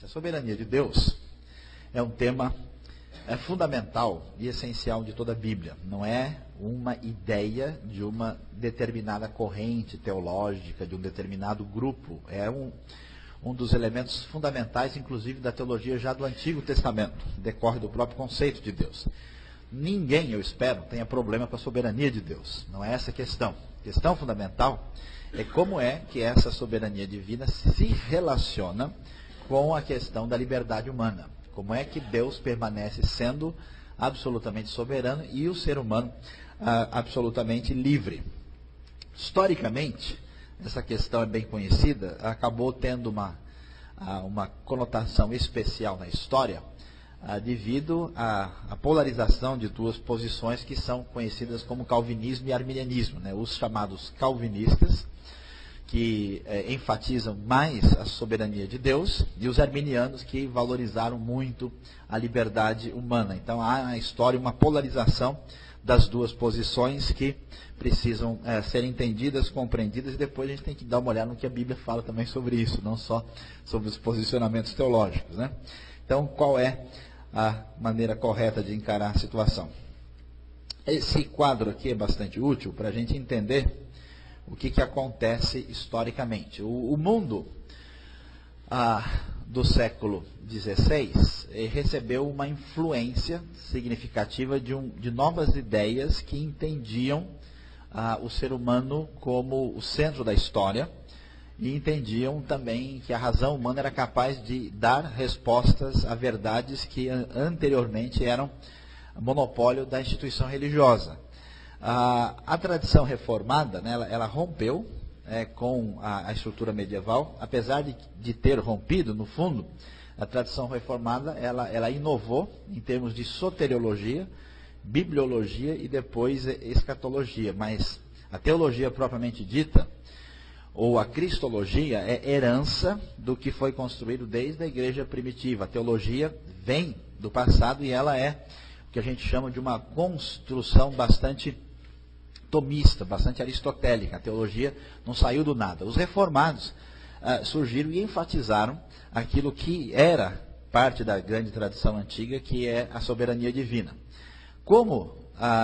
a soberania de Deus é um tema fundamental e essencial de toda a Bíblia. Não é uma ideia de uma determinada corrente teológica, de um determinado grupo. É um dos elementos fundamentais, inclusive, da teologia já do Antigo Testamento. Decorre do próprio conceito de Deus. Ninguém, eu espero, tenha problema com a soberania de Deus. Não é essa a questão. A questão fundamental é como é que essa soberania divina se relaciona com a questão da liberdade humana. Como é que Deus permanece sendo absolutamente soberano e o ser humano absolutamente livre. Historicamente, essa questão é bem conhecida, acabou tendo uma conotação especial na história, devido à polarização de duas posições que são conhecidas como calvinismo e arminianismo, né? Os chamados calvinistas, que enfatizam mais a soberania de Deus, e os arminianos, que valorizaram muito a liberdade humana. Então há na história uma polarização das duas posições que precisam ser entendidas, compreendidas, e depois a gente tem que dar uma olhada no que a Bíblia fala também sobre isso, não só sobre os posicionamentos teológicos, né? Então, qual é a maneira correta de encarar a situação? Esse quadro aqui é bastante útil para a gente entender o que acontece historicamente. O mundo do século XVI recebeu uma influência significativa de novas ideias que entendiam o ser humano como o centro da história e entendiam também que a razão humana era capaz de dar respostas a verdades que anteriormente eram monopólio da instituição religiosa. A tradição reformada, né, ela rompeu com a estrutura medieval. Apesar de ter rompido, no fundo, a tradição reformada ela inovou em termos de soteriologia, bibliologia e depois escatologia. Mas a teologia propriamente dita, ou a cristologia, é herança do que foi construído desde a igreja primitiva. A teologia vem do passado e ela é o que a gente chama de uma construção bastante tomista, bastante aristotélica. A teologia não saiu do nada. Os reformados surgiram e enfatizaram aquilo que era parte da grande tradição antiga, que é a soberania divina. Como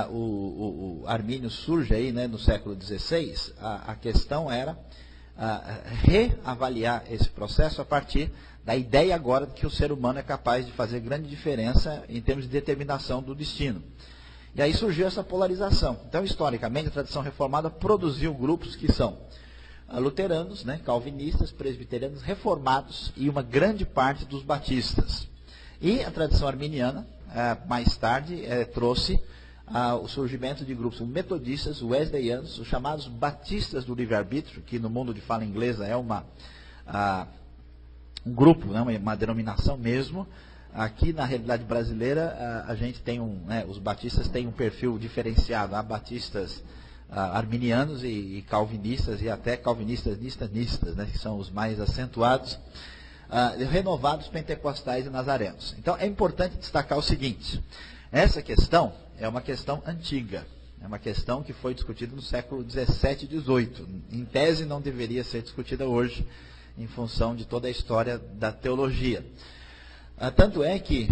o Armínio surge aí, né, no século XVI, a questão era reavaliar esse processo a partir da ideia agora de que o ser humano é capaz de fazer grande diferença em termos de determinação do destino. E aí surgiu essa polarização. Então, historicamente, a tradição reformada produziu grupos que são luteranos, né, calvinistas, presbiterianos, reformados e uma grande parte dos batistas. E a tradição arminiana, mais tarde, trouxe o surgimento de grupos metodistas, wesleyanos, os chamados batistas do livre-arbítrio, que no mundo de fala inglesa é um grupo, né, uma denominação mesmo. Aqui na realidade brasileira a gente tem os batistas têm um perfil diferenciado. Há batistas arminianos e calvinistas, e até calvinistas nistanistas, né, que são os mais acentuados, renovados, pentecostais e nazarenos. Então é importante destacar o seguinte: essa questão é uma questão antiga, é uma questão que foi discutida no século XVII e XVIII. Em tese não deveria ser discutida hoje, em função de toda a história da teologia. Tanto é que,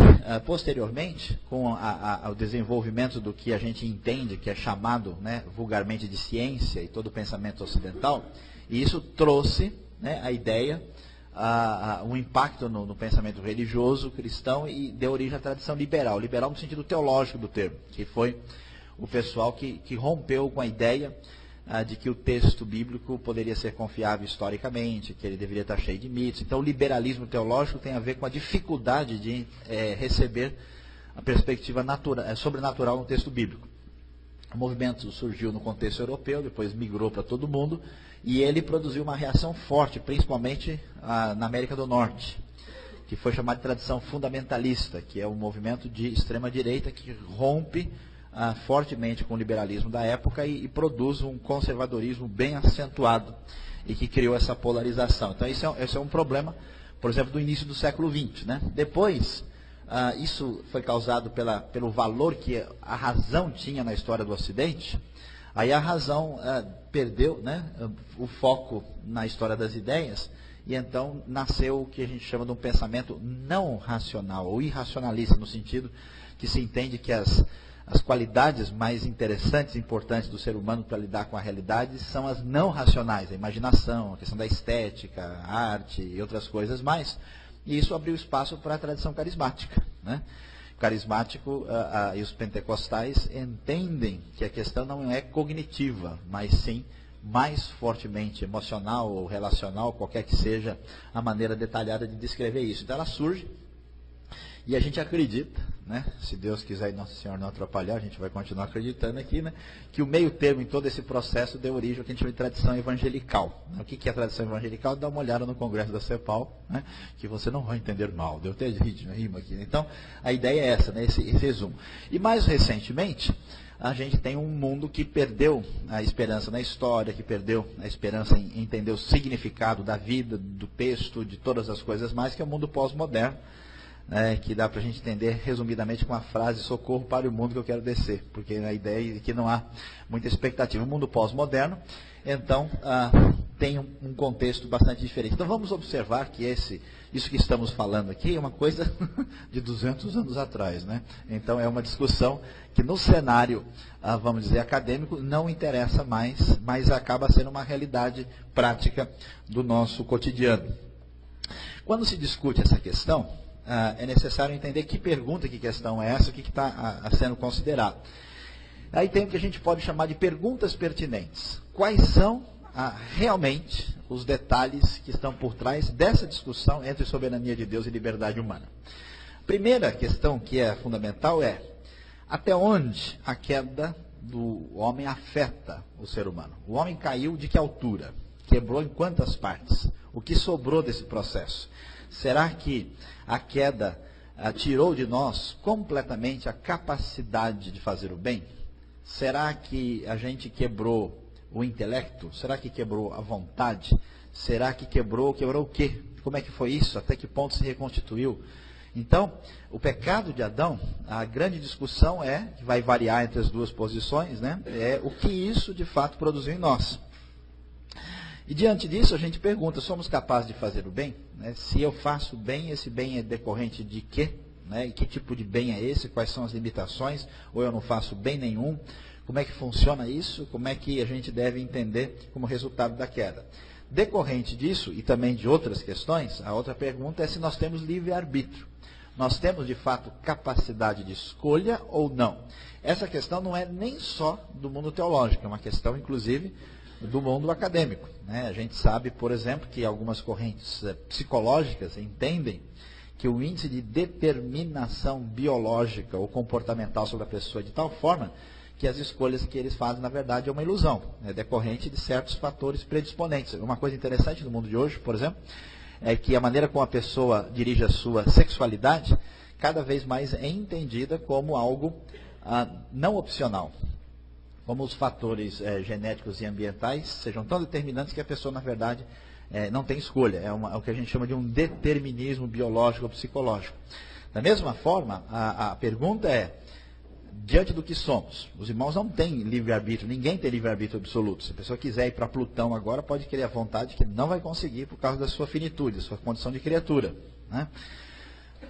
posteriormente, com o desenvolvimento do que a gente entende, que é chamado, né, vulgarmente de ciência e todo o pensamento ocidental, e isso trouxe, né, a ideia, um impacto no pensamento religioso cristão e deu origem à tradição liberal. Liberal no sentido teológico do termo, que foi o pessoal que rompeu com a ideia de que o texto bíblico poderia ser confiável historicamente, que ele deveria estar cheio de mitos. Então, o liberalismo teológico tem a ver com a dificuldade de receber a perspectiva sobrenatural no texto bíblico. O movimento surgiu no contexto europeu, depois migrou para todo mundo, e ele produziu uma reação forte, principalmente na América do Norte, que foi chamada de tradição fundamentalista, que é um movimento de extrema-direita que rompe fortemente com o liberalismo da época e produz um conservadorismo bem acentuado e que criou essa polarização. Então esse é um problema, por exemplo, do início do século XX, né? Depois, isso foi causado pelo valor que a razão tinha na história do Ocidente. Aí a razão perdeu, né, o foco na história das ideias e então nasceu o que a gente chama de um pensamento não racional, ou irracionalista, no sentido que se entende que as qualidades mais interessantes e importantes do ser humano para lidar com a realidade são as não racionais, a imaginação, a questão da estética, a arte e outras coisas mais. E isso abriu espaço para a tradição carismática, né? O carismático e os pentecostais entendem que a questão não é cognitiva, mas sim mais fortemente emocional ou relacional, qualquer que seja a maneira detalhada de descrever isso. Então ela surge e a gente acredita, né, se Deus quiser e Nossa Senhora não atrapalhar, a gente vai continuar acreditando aqui, né, que o meio termo em todo esse processo deu origem ao que a gente chama de tradição evangelical. O que é a tradição evangelical? Dá uma olhada no Congresso da CEPAL, né, que você não vai entender mal. Deu até rima aqui. Então, a ideia é essa, né, esse resumo. E mais recentemente, a gente tem um mundo que perdeu a esperança na história, que perdeu a esperança em entender o significado da vida, do texto, de todas as coisas mais, que é o mundo pós-moderno, que dá para a gente entender resumidamente com a frase: socorro para o mundo que eu quero descer, porque a ideia é que não há muita expectativa. O mundo pós-moderno, então, tem um contexto bastante diferente. Então vamos observar que isso que estamos falando aqui é uma coisa de 200 anos atrás, né? Então é uma discussão que no cenário, vamos dizer, acadêmico, não interessa mais, mas acaba sendo uma realidade prática do nosso cotidiano. Quando se discute essa questão, é necessário entender que pergunta, que questão é essa, o que está sendo considerado. Aí tem o que a gente pode chamar de perguntas pertinentes. Quais são realmente os detalhes que estão por trás dessa discussão entre soberania de Deus e liberdade humana? Primeira questão que é fundamental é: até onde a queda do homem afeta o ser humano? O homem caiu de que altura? Quebrou em quantas partes? O que sobrou desse processo? Será que a queda tirou de nós completamente a capacidade de fazer o bem? Será que a gente quebrou o intelecto? Será que quebrou a vontade? Será que quebrou o quê? Como é que foi isso? Até que ponto se reconstituiu? Então, o pecado de Adão, a grande discussão que vai variar entre as duas posições, né? É o que isso de fato produziu em nós. E diante disso a gente pergunta: somos capazes de fazer o bem? Se eu faço bem, esse bem é decorrente de quê? E que tipo de bem é esse? Quais são as limitações? Ou eu não faço bem nenhum? Como é que funciona isso? Como é que a gente deve entender como resultado da queda? Decorrente disso, e também de outras questões, a outra pergunta é se nós temos livre-arbítrio. Nós temos, de fato, capacidade de escolha ou não? Essa questão não é nem só do mundo teológico, é uma questão, inclusive, do mundo acadêmico. A gente sabe, por exemplo, que algumas correntes psicológicas entendem que o índice de determinação biológica ou comportamental sobre a pessoa é de tal forma que as escolhas que eles fazem, na verdade, é uma ilusão, decorrente de certos fatores predisponentes. Uma coisa interessante do mundo de hoje, por exemplo, é que a maneira como a pessoa dirige a sua sexualidade cada vez mais é entendida como algo não opcional. Como os fatores genéticos e ambientais sejam tão determinantes que a pessoa, na verdade, não tem escolha. É o que a gente chama de um determinismo biológico ou psicológico. Da mesma forma, a pergunta é: diante do que somos? Os irmãos não têm livre-arbítrio, ninguém tem livre-arbítrio absoluto. Se a pessoa quiser ir para Plutão agora, pode querer à vontade, que não vai conseguir por causa da sua finitude, da sua condição de criatura, né?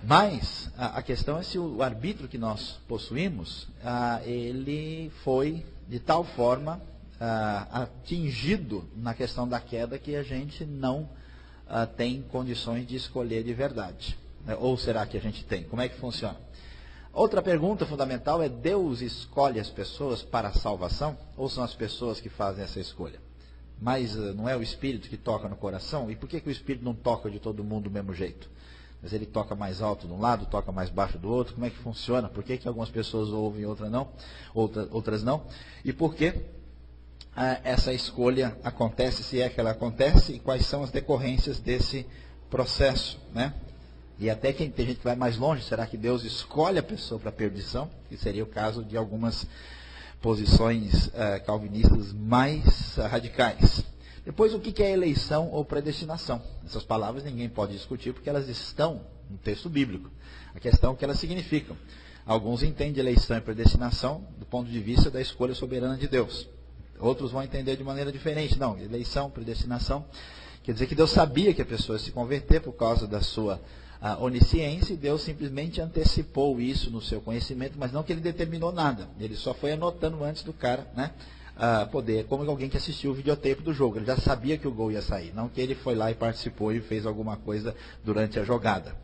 Mas a questão é se o arbítrio que nós possuímos, ele foi de tal forma atingido na questão da queda que a gente não tem condições de escolher de verdade. Ou será que a gente tem? Como é que funciona? Outra pergunta fundamental é: Deus escolhe as pessoas para a salvação? Ou são as pessoas que fazem essa escolha? Mas não é o Espírito que toca no coração? E por que o Espírito não toca de todo mundo do mesmo jeito? Mas ele toca mais alto de um lado, toca mais baixo do outro. Como é que funciona? Por que algumas pessoas ouvem e outras não? E por que essa escolha acontece, se é que ela acontece, e quais são as decorrências desse processo, né? E até tem gente que vai mais longe: será que Deus escolhe a pessoa para a perdição? Que seria o caso de algumas posições calvinistas mais radicais. Depois, o que é eleição ou predestinação? Essas palavras ninguém pode discutir porque elas estão no texto bíblico. A questão é o que elas significam. Alguns entendem eleição e predestinação do ponto de vista da escolha soberana de Deus. Outros vão entender de maneira diferente. Não, eleição, predestinação, Quer dizer que Deus sabia que a pessoa ia se converter por causa da sua onisciência, e Deus simplesmente antecipou isso no seu conhecimento, mas não que ele determinou nada. Ele só foi anotando antes do cara, né, poder, como alguém que assistiu o videotape do jogo. Ele já sabia que o gol ia sair, não que ele foi lá e participou e fez alguma coisa durante a jogada.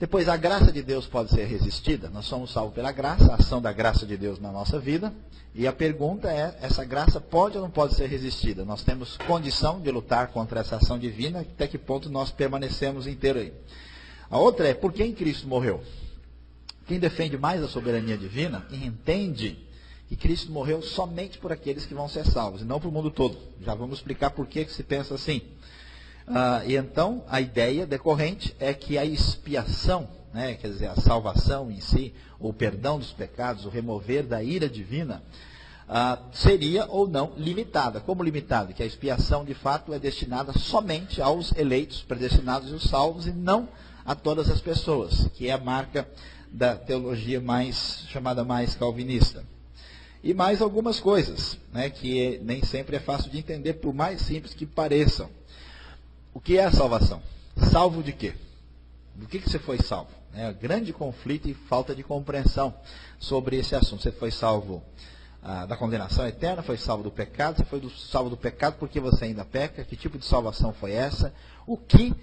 Depois, a graça de Deus pode ser resistida. Nós somos salvos pela graça, a ação da graça de Deus na nossa vida. E a pergunta é, essa graça pode ou não pode ser resistida? Nós temos condição de lutar contra essa ação divina, até que ponto nós permanecemos inteiros aí? A outra é, por que em Cristo morreu? Quem defende mais a soberania divina entende que Cristo morreu somente por aqueles que vão ser salvos, e não para o mundo todo. Já vamos explicar por que se pensa assim. E então, a ideia decorrente é que a expiação, né, quer dizer, a salvação em si, o perdão dos pecados, o remover da ira divina, seria ou não limitada. Como limitada? Que a expiação, de fato, é destinada somente aos eleitos, predestinados e os salvos, e não a todas as pessoas, que é a marca da teologia chamada mais calvinista. E mais algumas coisas, né, que nem sempre é fácil de entender, por mais simples que pareçam. O que é a salvação? Salvo de quê? Do que você foi salvo? É grande conflito e falta de compreensão sobre esse assunto. Você foi salvo da condenação eterna, foi salvo do pecado, você foi salvo do pecado porque você ainda peca? Que tipo de salvação foi essa? O que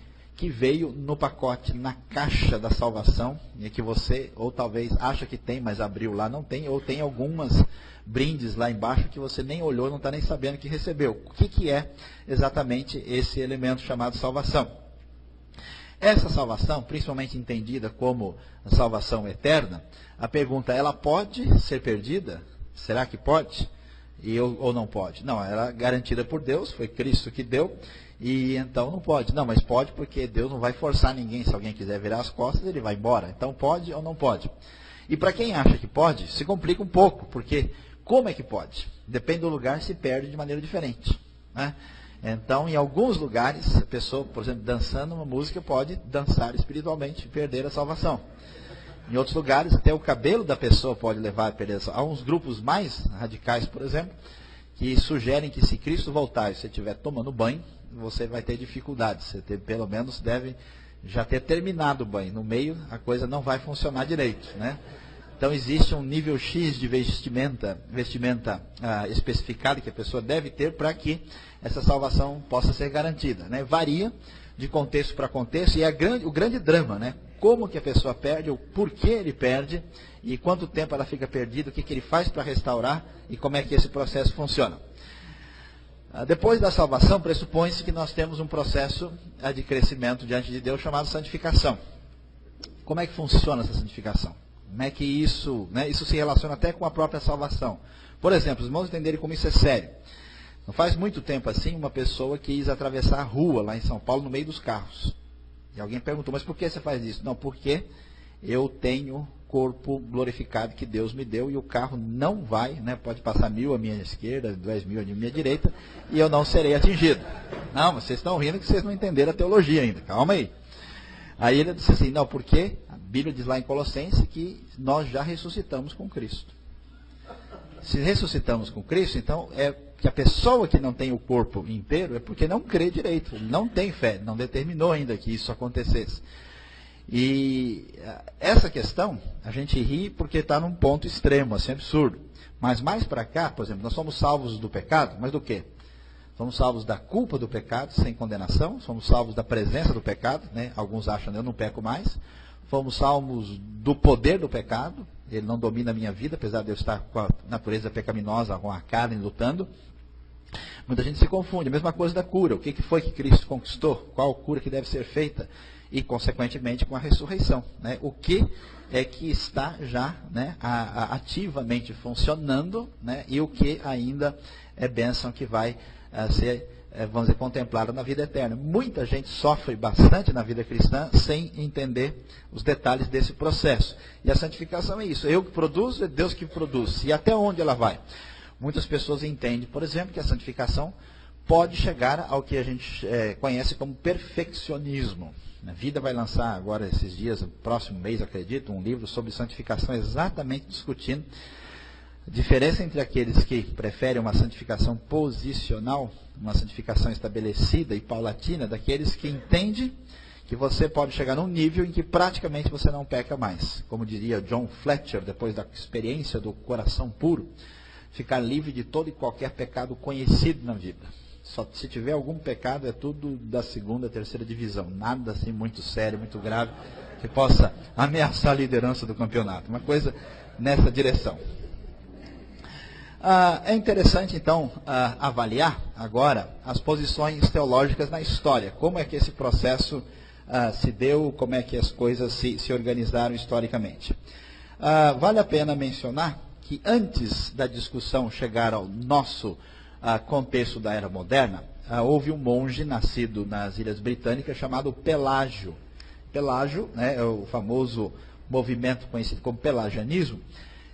veio no pacote, na caixa da salvação, e que você, ou talvez acha que tem, mas abriu lá, não tem, ou tem algumas brindes lá embaixo que você nem olhou, não está nem sabendo que recebeu. O que é exatamente esse elemento chamado salvação? Essa salvação, principalmente entendida como a salvação eterna, a pergunta, ela pode ser perdida? Será que pode? Ou não pode? Não, ela é garantida por Deus, foi Cristo que deu, e então não pode. Não, mas pode porque Deus não vai forçar ninguém. Se alguém quiser virar as costas, ele vai embora. Então pode ou não pode? E para quem acha que pode, se complica um pouco, porque como é que pode? Depende do lugar, se perde de maneira diferente, né? Então, em alguns lugares, a pessoa, por exemplo, dançando uma música, pode dançar espiritualmente e perder a salvação. Em outros lugares, até o cabelo da pessoa pode levar a perder a salvação. Há uns grupos mais radicais, por exemplo, que sugerem que se Cristo voltar e você estiver tomando banho, você vai ter dificuldades. Você pelo menos deve já ter terminado o banho. No meio, a coisa não vai funcionar direito, né? Então, existe um nível X de vestimenta especificada que a pessoa deve ter para que essa salvação possa ser garantida, né? Varia de contexto para contexto, e o grande drama, né? Como que a pessoa perde, o porquê ele perde, e quanto tempo ela fica perdida, o que ele faz para restaurar, e como é que esse processo funciona. Depois da salvação, pressupõe-se que nós temos um processo de crescimento diante de Deus chamado santificação. Como é que funciona essa santificação? Como é que isso se relaciona até com a própria salvação? Por exemplo, os irmãos entenderem como isso é sério. Não faz muito tempo assim, uma pessoa quis atravessar a rua lá em São Paulo no meio dos carros. E alguém perguntou, mas por que você faz isso? Não, porque eu tenho corpo glorificado que Deus me deu e o carro não vai, né? Pode passar 1000 à minha esquerda, 10.000 à minha direita, e eu não serei atingido. Não, vocês estão rindo que vocês não entenderam a teologia ainda, calma aí. Aí ele disse assim, não, porque a Bíblia diz lá em Colossenses que nós já ressuscitamos com Cristo. Se ressuscitamos com Cristo, então é que a pessoa que não tem o corpo inteiro é porque não crê direito, não tem fé, não determinou ainda que isso acontecesse. E essa questão, a gente ri porque está num ponto extremo, assim, absurdo. Mas mais para cá, por exemplo, nós somos salvos do pecado, mas do quê? Somos salvos da culpa do pecado, sem condenação. Somos salvos da presença do pecado, né? Alguns acham que eu não peco mais. Fomos salvos do poder do pecado. Ele não domina a minha vida, apesar de eu estar com a natureza pecaminosa, com a carne lutando. Muita gente se confunde. A mesma coisa da cura. O que foi que Cristo conquistou? Qual a cura que deve ser feita? E, consequentemente, com a ressurreição, né? O que é que está já, né, ativamente funcionando, né? E o que ainda é bênção que vai ser, vamos dizer, contemplada na vida eterna. Muita gente sofre bastante na vida cristã sem entender os detalhes desse processo. E a santificação é isso. Eu que produzo, é Deus que produz. E até onde ela vai? Muitas pessoas entendem, por exemplo, que a santificação pode chegar ao que a gente conhece como perfeccionismo. A Vida vai lançar agora, esses dias, no próximo mês, acredito, um livro sobre santificação, exatamente discutindo A diferença entre aqueles que preferem uma santificação posicional, uma santificação estabelecida e paulatina, daqueles que entendem que você pode chegar num nível em que praticamente você não peca mais. Como diria John Fletcher, depois da experiência do coração puro, ficar livre de todo e qualquer pecado conhecido na vida. Só se tiver algum pecado é tudo da segunda, terceira divisão. Nada assim muito sério, muito grave, que possa ameaçar a liderança do campeonato. Uma coisa nessa direção. É interessante, então, avaliar agora as posições teológicas na história. Como é que esse processo se deu, como é que as coisas se organizaram historicamente. Vale a pena mencionar que antes da discussão chegar ao nosso contexto da Era Moderna, houve um monge nascido nas Ilhas Britânicas chamado Pelágio. Pelágio, né, é o famoso movimento conhecido como pelagianismo,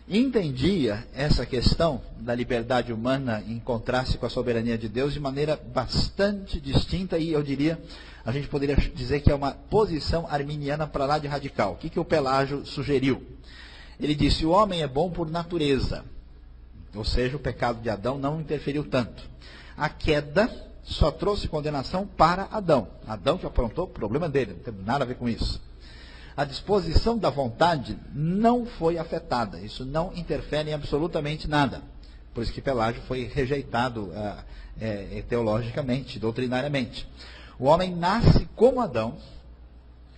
entendia essa questão da liberdade humana em contraste com a soberania de Deus de maneira bastante distinta e, eu diria, a gente poderia dizer que é uma posição arminiana para lá de radical. O que o Pelágio sugeriu? Ele disse: o homem é bom por natureza, ou seja, o pecado de Adão não interferiu tanto. A queda só trouxe condenação para Adão. Adão que aprontou, problema dele, não tem nada a ver com isso. A disposição da vontade não foi afetada. Isso não interfere em absolutamente nada. Por isso que Pelágio foi rejeitado teologicamente, doutrinariamente. O homem nasce como Adão,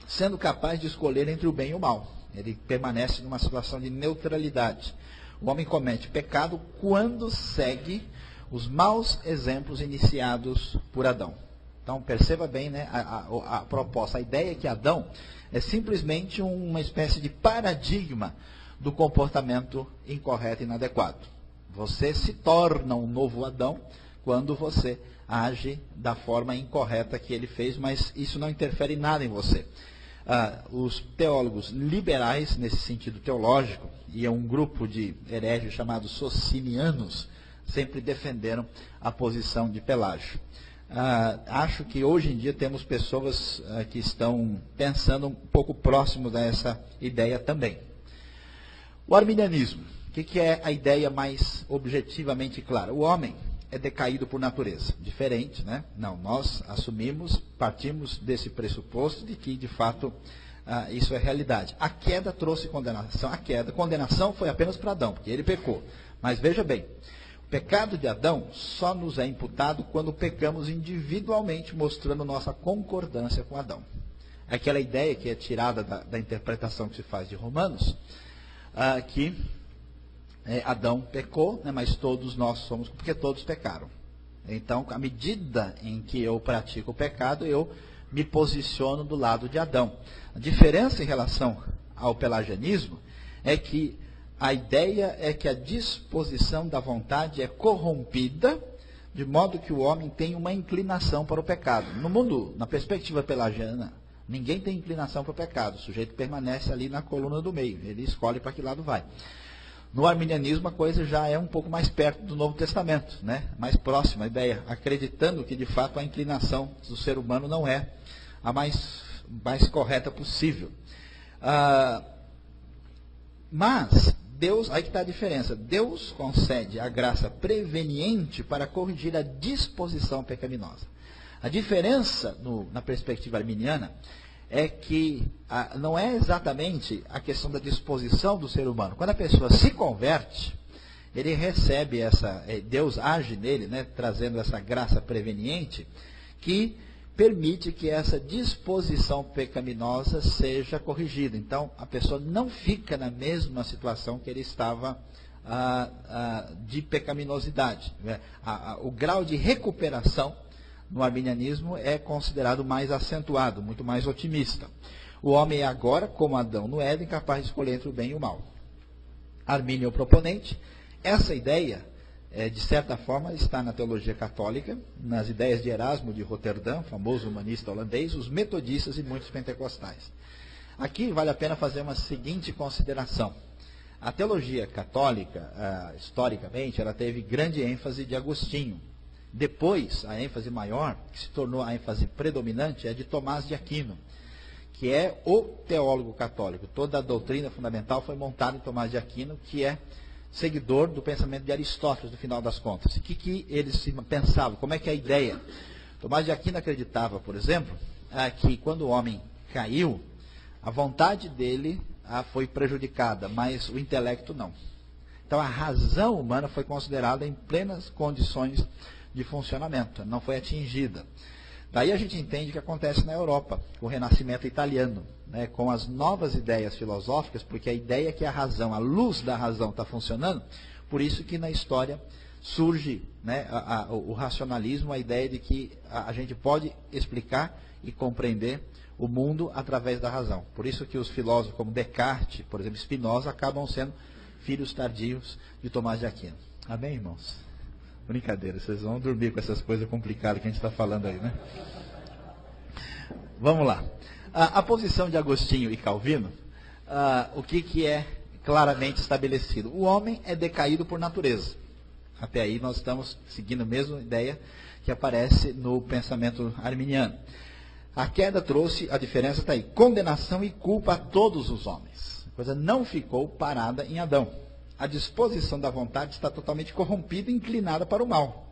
sendo capaz de escolher entre o bem e o mal. Ele permanece numa situação de neutralidade. O homem comete pecado quando segue os maus exemplos iniciados por Adão. Então, perceba bem, né, a proposta. A ideia é que Adão é simplesmente uma espécie de paradigma do comportamento incorreto e inadequado. Você se torna um novo Adão quando você age da forma incorreta que ele fez, mas isso não interfere em nada em você. Os teólogos liberais, nesse sentido teológico, e é um grupo de hereges chamados socinianos, sempre defenderam a posição de Pelágio. Acho que hoje em dia temos pessoas que estão pensando um pouco próximo dessa ideia também. O arminianismo, o que é a ideia mais objetivamente clara? O homem é decaído por natureza. Diferente, né? Não, nós assumimos, partimos desse pressuposto de que, de fato, isso é realidade. A queda trouxe condenação. Condenação foi apenas para Adão, porque ele pecou. Mas veja bem, o pecado de Adão só nos é imputado quando pecamos individualmente, mostrando nossa concordância com Adão. Aquela ideia que é tirada da interpretação que se faz de Romanos, que Adão pecou, né, mas todos nós somos, porque todos pecaram. Então, à medida em que eu pratico o pecado, eu me posiciono do lado de Adão. A diferença em relação ao pelagianismo é que a ideia é que a disposição da vontade é corrompida, de modo que o homem tem uma inclinação para o pecado. No mundo, na perspectiva pelagiana, ninguém tem inclinação para o pecado. O sujeito permanece ali na coluna do meio. Ele escolhe para que lado vai. No arminianismo, a coisa já é um pouco mais perto do Novo Testamento, né? Mais próxima a ideia, acreditando que, de fato, a inclinação do ser humano não é a mais correta possível. Mas Deus, aí que está a diferença. Deus concede a graça preveniente para corrigir a disposição pecaminosa. A diferença na perspectiva arminiana é que não é exatamente a questão da disposição do ser humano. Quando a pessoa se converte, ele recebe Deus age nele, né, trazendo essa graça preveniente, que permite que essa disposição pecaminosa seja corrigida. Então, a pessoa não fica na mesma situação que ele estava de pecaminosidade. O grau de recuperação no arminianismo é considerado mais acentuado, muito mais otimista. O homem é agora, como Adão no Éden, capaz de escolher entre o bem e o mal. Armínio é o proponente. Essa ideia, de certa forma, está na teologia católica, nas ideias de Erasmo de Roterdã, famoso humanista holandês, os metodistas e muitos pentecostais. Aqui vale a pena fazer uma seguinte consideração. A teologia católica, historicamente, ela teve grande ênfase de Agostinho. Depois, a ênfase maior, que se tornou a ênfase predominante, é de Tomás de Aquino, que é o teólogo católico. Toda a doutrina fundamental foi montada em Tomás de Aquino, que é, seguidor do pensamento de Aristóteles, no final das contas. O que eles pensavam? Como é que é a ideia? Tomás de Aquino acreditava, por exemplo, que quando o homem caiu, a vontade dele foi prejudicada, mas o intelecto não. Então a razão humana foi considerada em plenas condições de funcionamento, não foi atingida. Daí a gente entende o que acontece na Europa, com o Renascimento italiano, né, com as novas ideias filosóficas, porque a ideia é que a razão, a luz da razão está funcionando, por isso que na história surge, né, o racionalismo, a ideia de que a gente pode explicar e compreender o mundo através da razão. Por isso que os filósofos como Descartes, por exemplo, Spinoza, acabam sendo filhos tardios de Tomás de Aquino. Amém, irmãos? Brincadeira, vocês vão dormir com essas coisas complicadas que a gente está falando aí, né? Vamos lá. A posição de Agostinho e Calvino, o que é claramente estabelecido? O homem é decaído por natureza. Até aí nós estamos seguindo a mesma ideia que aparece no pensamento arminiano. A queda trouxe, a diferença está aí, condenação e culpa a todos os homens. A coisa não ficou parada em Adão. A disposição da vontade está totalmente corrompida e inclinada para o mal.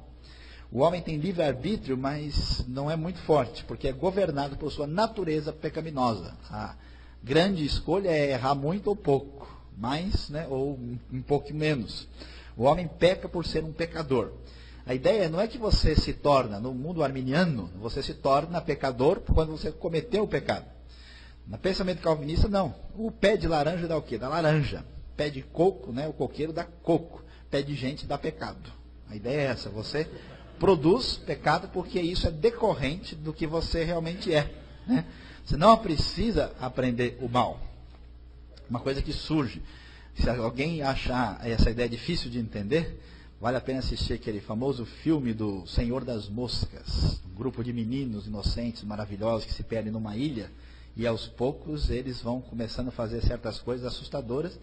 O homem tem livre-arbítrio, mas não é muito forte, porque é governado por sua natureza pecaminosa. A grande escolha é errar muito ou pouco, mais, né, ou um pouco menos. O homem peca por ser um pecador. A ideia não é que você se torna, no mundo arminiano, você se torna pecador quando você cometeu o pecado. No pensamento calvinista, não. O pé de laranja dá o quê? Dá laranja. Pé de coco, né, o coqueiro dá coco. Pé de gente dá pecado. A ideia é essa, você produz pecado porque isso é decorrente do que você realmente é. Né? Você não precisa aprender o mal. Uma coisa que surge. Se alguém achar essa ideia difícil de entender, vale a pena assistir aquele famoso filme do Senhor das Moscas. Um grupo de meninos inocentes, maravilhosos, que se perdem numa ilha. E aos poucos eles vão começando a fazer certas coisas assustadoras.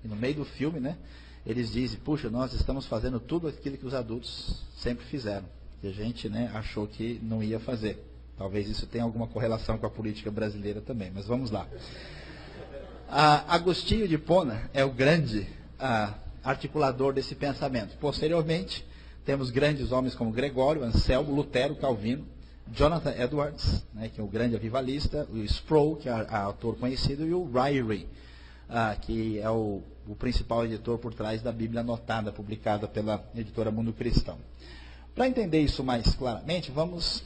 E no meio do filme, né, eles dizem, puxa, nós estamos fazendo tudo aquilo que os adultos sempre fizeram. E a gente, né, achou que não ia fazer. Talvez isso tenha alguma correlação com a política brasileira também, mas vamos lá. Agostinho de Hipona é o grande articulador desse pensamento. Posteriormente, temos grandes homens como Gregório, Anselmo, Lutero, Calvino, Jonathan Edwards, né, que é o grande avivalista, o Sproul, que é autor conhecido, e o Ryrie, que é o principal editor por trás da Bíblia Anotada, publicada pela editora Mundo Cristão. Para entender isso mais claramente, vamos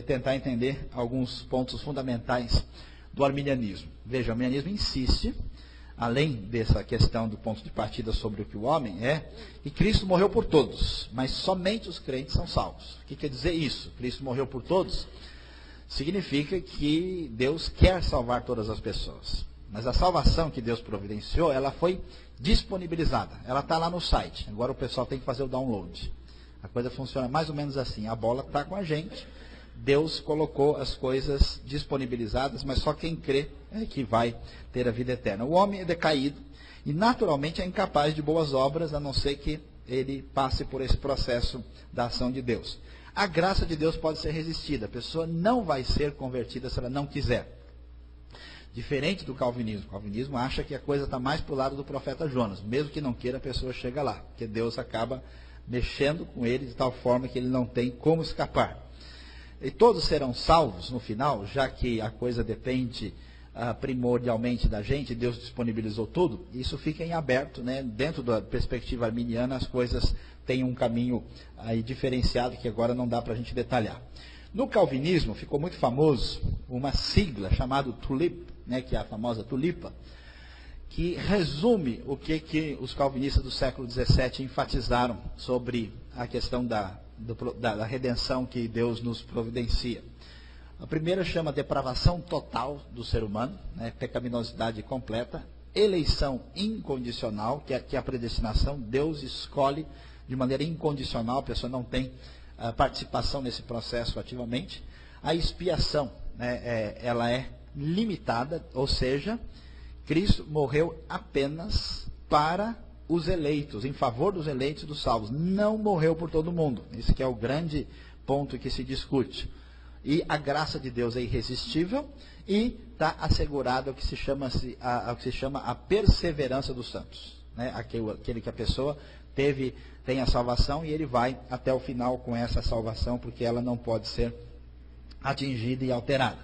tentar entender alguns pontos fundamentais do arminianismo. Veja, o arminianismo insiste, além dessa questão do ponto de partida sobre o que o homem é, que Cristo morreu por todos, mas somente os crentes são salvos. O que quer dizer isso? Cristo morreu por todos? Significa que Deus quer salvar todas as pessoas. Mas a salvação que Deus providenciou, ela foi disponibilizada. Ela está lá no site. Agora o pessoal tem que fazer o download. A coisa funciona mais ou menos assim. A bola está com a gente. Deus colocou as coisas disponibilizadas, mas só quem crê é que vai ter a vida eterna. O homem é decaído e naturalmente é incapaz de boas obras, a não ser que ele passe por esse processo da ação de Deus. A graça de Deus pode ser resistida. A pessoa não vai ser convertida se ela não quiser. Diferente do calvinismo. O calvinismo acha que a coisa está mais para o lado do profeta Jonas. Mesmo que não queira, a pessoa chega lá. Porque Deus acaba mexendo com ele de tal forma que ele não tem como escapar. E todos serão salvos no final, já que a coisa depende primordialmente da gente, Deus disponibilizou tudo. Isso fica em aberto, né? Dentro da perspectiva arminiana, as coisas têm um caminho aí diferenciado que agora não dá para a gente detalhar. No calvinismo ficou muito famoso uma sigla chamada TULIP, né, que é a famosa tulipa, que resume o que os calvinistas do século XVII enfatizaram sobre a questão da redenção que Deus nos providencia. A primeira chama depravação total do ser humano, né, pecaminosidade completa, eleição incondicional, que é a predestinação, Deus escolhe de maneira incondicional, a pessoa não tem participação nesse processo ativamente. A expiação, né, ela é limitada, ou seja, Cristo morreu apenas para os eleitos, em favor dos eleitos e dos salvos. Não morreu por todo mundo. Esse que é o grande ponto que se discute. E a graça de Deus é irresistível e está assegurado o que se chama a perseverança dos santos. né, aquele que a pessoa tem a salvação e ele vai até o final com essa salvação, porque ela não pode ser atingida e alterada.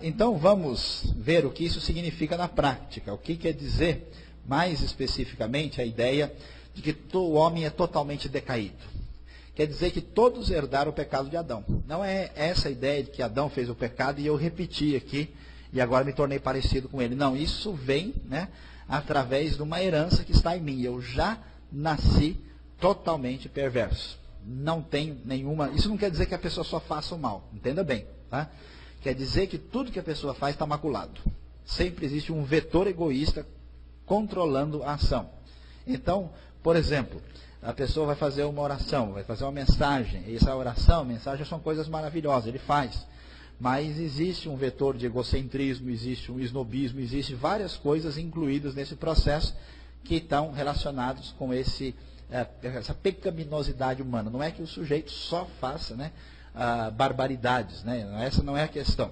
Então vamos ver o que isso significa na prática. O que quer dizer, mais especificamente, a ideia de que o homem é totalmente decaído. Quer dizer que todos herdaram o pecado de Adão. Não é essa a ideia de que Adão fez o pecado e eu repeti aqui e agora me tornei parecido com ele. Não, isso vem, né, através de uma herança que está em mim. Eu já nasci totalmente perverso. Não tenho nenhuma... Isso não quer dizer que a pessoa só faça o mal. Entenda bem, tá? Quer dizer que tudo que a pessoa faz está maculado. Sempre existe um vetor egoísta controlando a ação. Então, por exemplo, a pessoa vai fazer uma oração, vai fazer uma mensagem. E essa oração, mensagem são coisas maravilhosas, ele faz. Mas existe um vetor de egocentrismo, existe um esnobismo, existe várias coisas incluídas nesse processo que estão relacionados com essa pecaminosidade humana. Não é que o sujeito só faça, né, barbaridades, né? Essa não é a questão.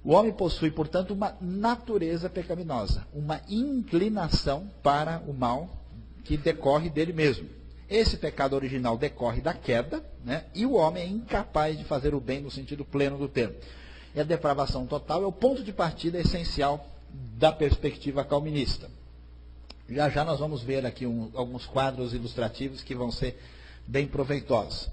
O homem possui, portanto, uma natureza pecaminosa, uma inclinação para o mal que decorre dele mesmo. Esse pecado original decorre da queda, né? E o homem é incapaz de fazer o bem no sentido pleno do termo. E a depravação total é o ponto de partida essencial da perspectiva calvinista. Já já nós vamos ver aqui alguns quadros ilustrativos que vão ser bem proveitosos.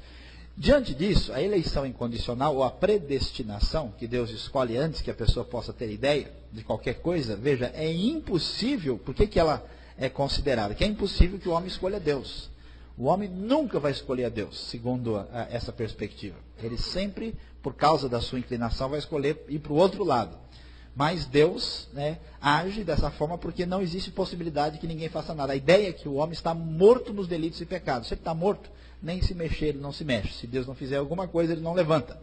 Diante disso, a eleição incondicional ou a predestinação, que Deus escolhe antes que a pessoa possa ter ideia de qualquer coisa, veja, é impossível. Por que ela é considerada? Que é impossível que o homem escolha Deus. O homem nunca vai escolher a Deus, segundo essa perspectiva. Ele sempre, por causa da sua inclinação, vai escolher ir para o outro lado. Mas Deus, né, age dessa forma porque não existe possibilidade que ninguém faça nada. A ideia é que o homem está morto nos delitos e pecados. Se ele está morto, nem se mexer, ele não se mexe. Se Deus não fizer alguma coisa, ele não levanta.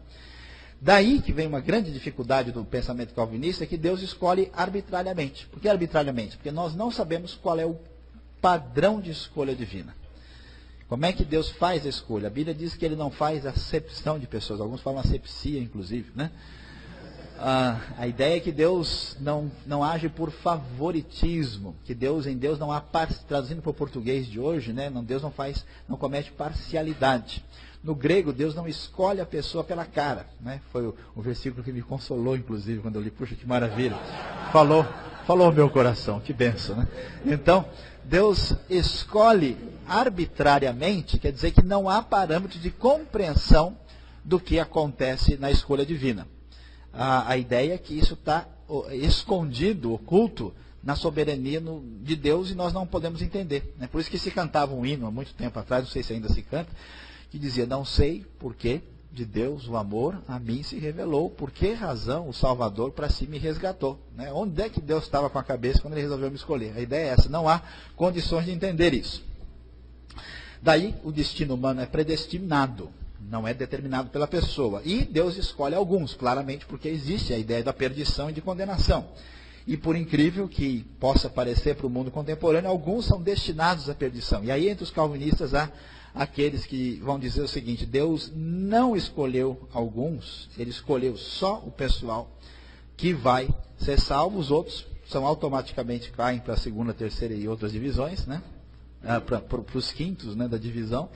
Daí que vem uma grande dificuldade do pensamento calvinista, é que Deus escolhe arbitrariamente. Por que arbitrariamente? Porque nós não sabemos qual é o padrão de escolha divina. Como é que Deus faz a escolha? A Bíblia diz que ele não faz acepção de pessoas. Alguns falam asepsia, inclusive, né? A ideia é que Deus não age por favoritismo, que em Deus não há, traduzindo para o português de hoje, né, Deus não comete parcialidade. No grego, Deus não escolhe a pessoa pela cara, né? Foi o versículo que me consolou, inclusive, quando eu li, puxa, que maravilha. Falou ao meu coração, que bênção, né? Então, Deus escolhe arbitrariamente, quer dizer que não há parâmetros de compreensão do que acontece na escolha divina. A ideia é que isso está escondido, oculto, na soberania de Deus e nós não podemos entender. Né? Por isso que se cantava um hino há muito tempo atrás, não sei se ainda se canta, que dizia, não sei por que de Deus o amor a mim se revelou, por que razão o Salvador para si me resgatou. Né? Onde é que Deus estava com a cabeça quando ele resolveu me escolher? A ideia é essa, não há condições de entender isso. Daí o destino humano é predestinado. Não é determinado pela pessoa. E Deus escolhe alguns, claramente, porque existe a ideia da perdição e de condenação. E por incrível que possa parecer para o mundo contemporâneo, alguns são destinados à perdição. E aí entre os calvinistas há aqueles que vão dizer o seguinte, Deus não escolheu alguns, ele escolheu só o pessoal que vai ser salvo, os outros são automaticamente caem para a segunda, terceira e outras divisões, né? Para os quintos, né, da divisão.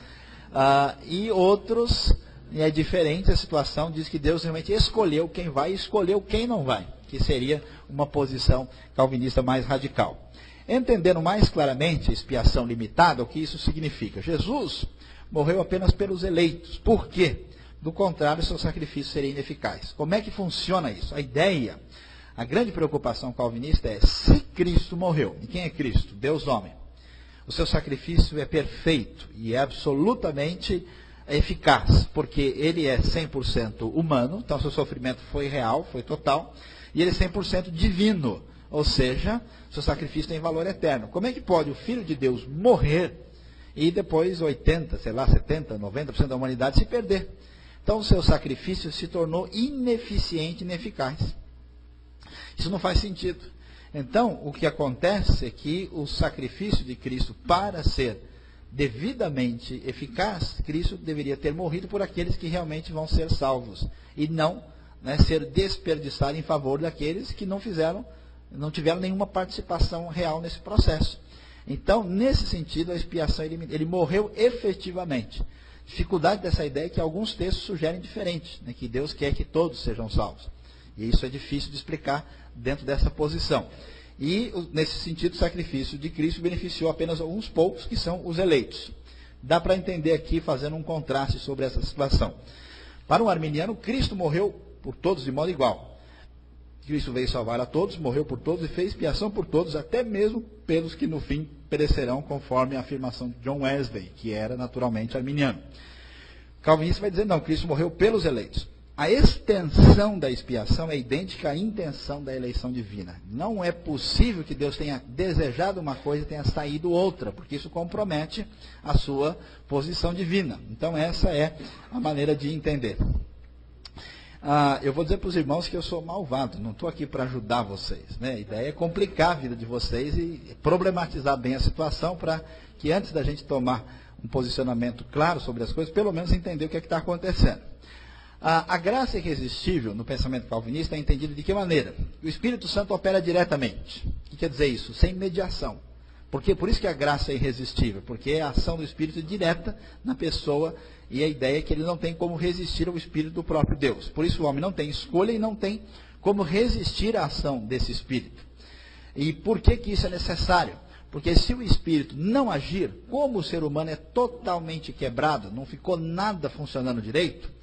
E outros, é diferente a situação, diz que Deus realmente escolheu quem vai e escolheu quem não vai, que seria uma posição calvinista mais radical. Entendendo mais claramente a expiação limitada, o que isso significa? Jesus morreu apenas pelos eleitos. Por quê? Do contrário, seu sacrifício seria ineficaz. Como é que funciona isso? A ideia, a grande preocupação calvinista é, se Cristo morreu, e quem é Cristo? Deus homem. O seu sacrifício é perfeito e é absolutamente eficaz, porque ele é 100% humano, então seu sofrimento foi real, foi total, e ele é 100% divino, ou seja, seu sacrifício tem valor eterno. Como é que pode o Filho de Deus morrer e depois 80, sei lá, 70, 90% da humanidade se perder? Então o seu sacrifício se tornou ineficiente e ineficaz. Isso não faz sentido. Então, o que acontece é que o sacrifício de Cristo, para ser devidamente eficaz, Cristo deveria ter morrido por aqueles que realmente vão ser salvos, e não, né, ser desperdiçado em favor daqueles que não tiveram nenhuma participação real nesse processo. Então, nesse sentido, a expiação, ele morreu efetivamente. Dificuldade dessa ideia é que alguns textos sugerem diferente, né, que Deus quer que todos sejam salvos. E isso é difícil de explicar dentro dessa posição. E, nesse sentido, o sacrifício de Cristo beneficiou apenas alguns poucos, que são os eleitos. Dá para entender aqui, fazendo um contraste sobre essa situação. Para um arminiano, Cristo morreu por todos de modo igual. Cristo veio salvar a todos, morreu por todos e fez expiação por todos, até mesmo pelos que no fim perecerão, conforme a afirmação de John Wesley, que era naturalmente arminiano. Calvinista vai dizer, não, Cristo morreu pelos eleitos. A extensão da expiação é idêntica à intenção da eleição divina. Não é possível que Deus tenha desejado uma coisa e tenha saído outra, porque isso compromete a sua posição divina. Então essa é a maneira de entender. Eu vou dizer para os irmãos que eu sou malvado, não estou aqui para ajudar vocês, né? A ideia é complicar a vida de vocês e problematizar bem a situação para que antes da gente tomar um posicionamento claro sobre as coisas, pelo menos entender o que é que está acontecendo. A graça irresistível no pensamento calvinista é entendida de que maneira? O Espírito Santo opera diretamente. O que quer dizer isso? Sem mediação. Por isso que a graça é irresistível, porque é a ação do Espírito direta na pessoa e a ideia é que ele não tem como resistir ao Espírito do próprio Deus. Por isso o homem não tem escolha e não tem como resistir à ação desse Espírito. E por que isso é necessário? Porque se o Espírito não agir, como o ser humano é totalmente quebrado, não ficou nada funcionando direito,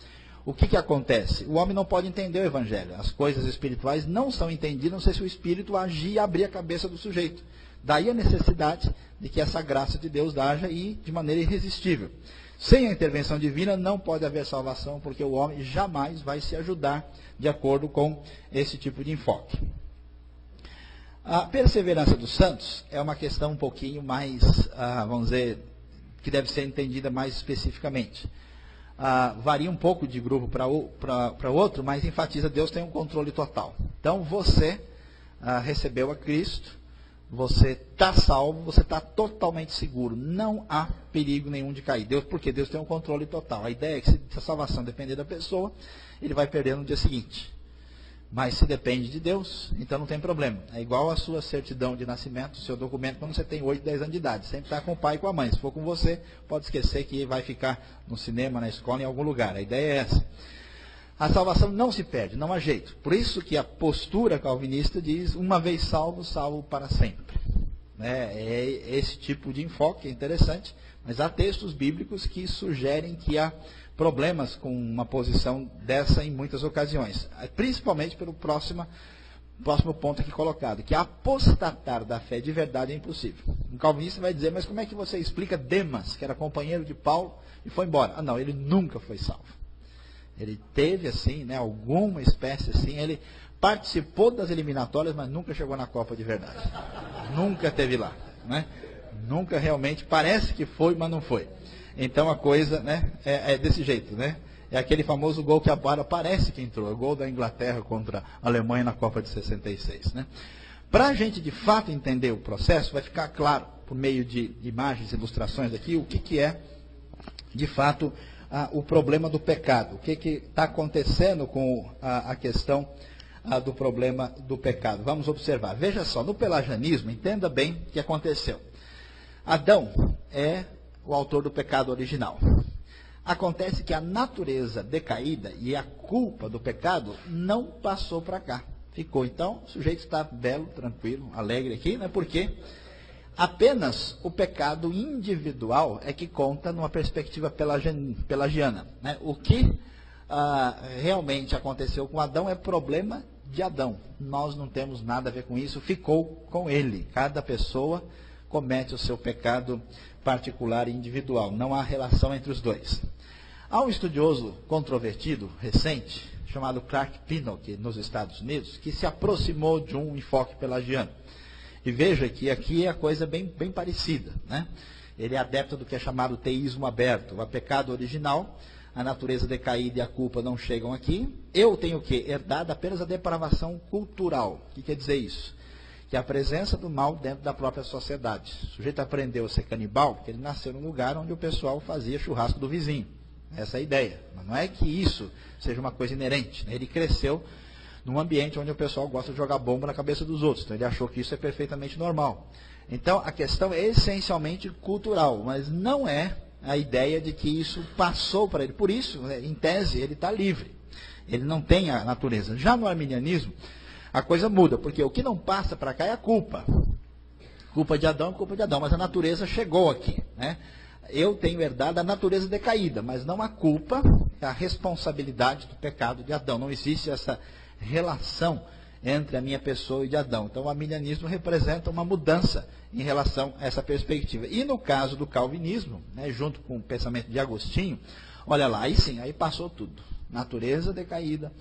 o que acontece? O homem não pode entender o Evangelho. As coisas espirituais não são entendidas, não sei se o Espírito agir e abrir a cabeça do sujeito. Daí a necessidade de que essa graça de Deus haja e de maneira irresistível. Sem a intervenção divina não pode haver salvação, porque o homem jamais vai se ajudar de acordo com esse tipo de enfoque. A perseverança dos santos é uma questão um pouquinho mais, vamos dizer, que deve ser entendida mais especificamente. Varia um pouco de grupo para outro, mas enfatiza Deus tem um controle total. Então você recebeu a Cristo, você está salvo, você está totalmente seguro. Não há perigo nenhum de cair. Porque Deus tem um controle total. A ideia é que se a salvação depender da pessoa, ele vai perder no dia seguinte. Mas se depende de Deus, então não tem problema. É igual a sua certidão de nascimento, o seu documento, quando você tem 8, 10 anos de idade. Sempre está com o pai e com a mãe. Se for com você, pode esquecer que vai ficar no cinema, na escola, em algum lugar. A ideia é essa. A salvação não se perde, não há jeito. Por isso que a postura calvinista diz, uma vez salvo, salvo para sempre. É esse tipo de enfoque, é interessante, mas há textos bíblicos que sugerem que há problemas com uma posição dessa em muitas ocasiões. Principalmente pelo próximo ponto aqui colocado, que apostatar da fé de verdade é impossível. Um calvinista vai dizer, mas como é que você explica Demas, que era companheiro de Paulo e foi embora? Não, ele nunca foi salvo. Ele teve, assim, né, alguma espécie assim, ele participou das eliminatórias, mas nunca chegou na Copa de verdade. Nunca teve lá, né? Nunca realmente, parece que foi, mas não foi. Então a coisa, né, é desse jeito, né? É aquele famoso gol que a Bara parece que entrou, é o gol da Inglaterra contra a Alemanha na Copa de 66, né? Para a gente de fato entender o processo, vai ficar claro, por meio de imagens, ilustrações aqui, o que é, de fato, o problema do pecado. O que está acontecendo com a questão do problema do pecado. Vamos observar. Veja só, no pelagianismo, entenda bem o que aconteceu. Adão é o autor do pecado original. Acontece que a natureza decaída e a culpa do pecado não passou para cá. Ficou. Então, o sujeito está belo, tranquilo, alegre aqui, né? Porque apenas o pecado individual é que conta numa perspectiva pelagiana. Né? O que realmente aconteceu com Adão é problema de Adão. Nós não temos nada a ver com isso, ficou com ele. Cada pessoa comete o seu pecado particular e individual. Não há relação entre os dois. Há um estudioso controvertido, recente, chamado Clark Pinnock, nos Estados Unidos, que se aproximou de um enfoque pelagiano. E veja que aqui é a coisa bem parecida, né? Ele é adepto do que é chamado teísmo aberto. O pecado original, a natureza decaída e a culpa não chegam aqui. Eu tenho o quê? Herdado apenas a depravação cultural. O que quer dizer isso? Que é a presença do mal dentro da própria sociedade. O sujeito aprendeu a ser canibal porque ele nasceu num lugar onde o pessoal fazia churrasco do vizinho. Essa é a ideia. Mas não é que isso seja uma coisa inerente, né? Ele cresceu num ambiente onde o pessoal gosta de jogar bomba na cabeça dos outros. Então ele achou que isso é perfeitamente normal. Então a questão é essencialmente cultural, mas não é a ideia de que isso passou para ele. Por isso, em tese, ele está livre. Ele não tem a natureza. Já no arminianismo, a coisa muda, porque o que não passa para cá é a culpa. Culpa de Adão, mas a natureza chegou aqui, né? Eu tenho herdado a natureza decaída, mas não a culpa, a responsabilidade do pecado de Adão. Não existe essa relação entre a minha pessoa e de Adão. Então o arminianismo representa uma mudança em relação a essa perspectiva. E no caso do calvinismo, né, junto com o pensamento de Agostinho, olha lá, aí sim, aí passou tudo. Natureza decaída,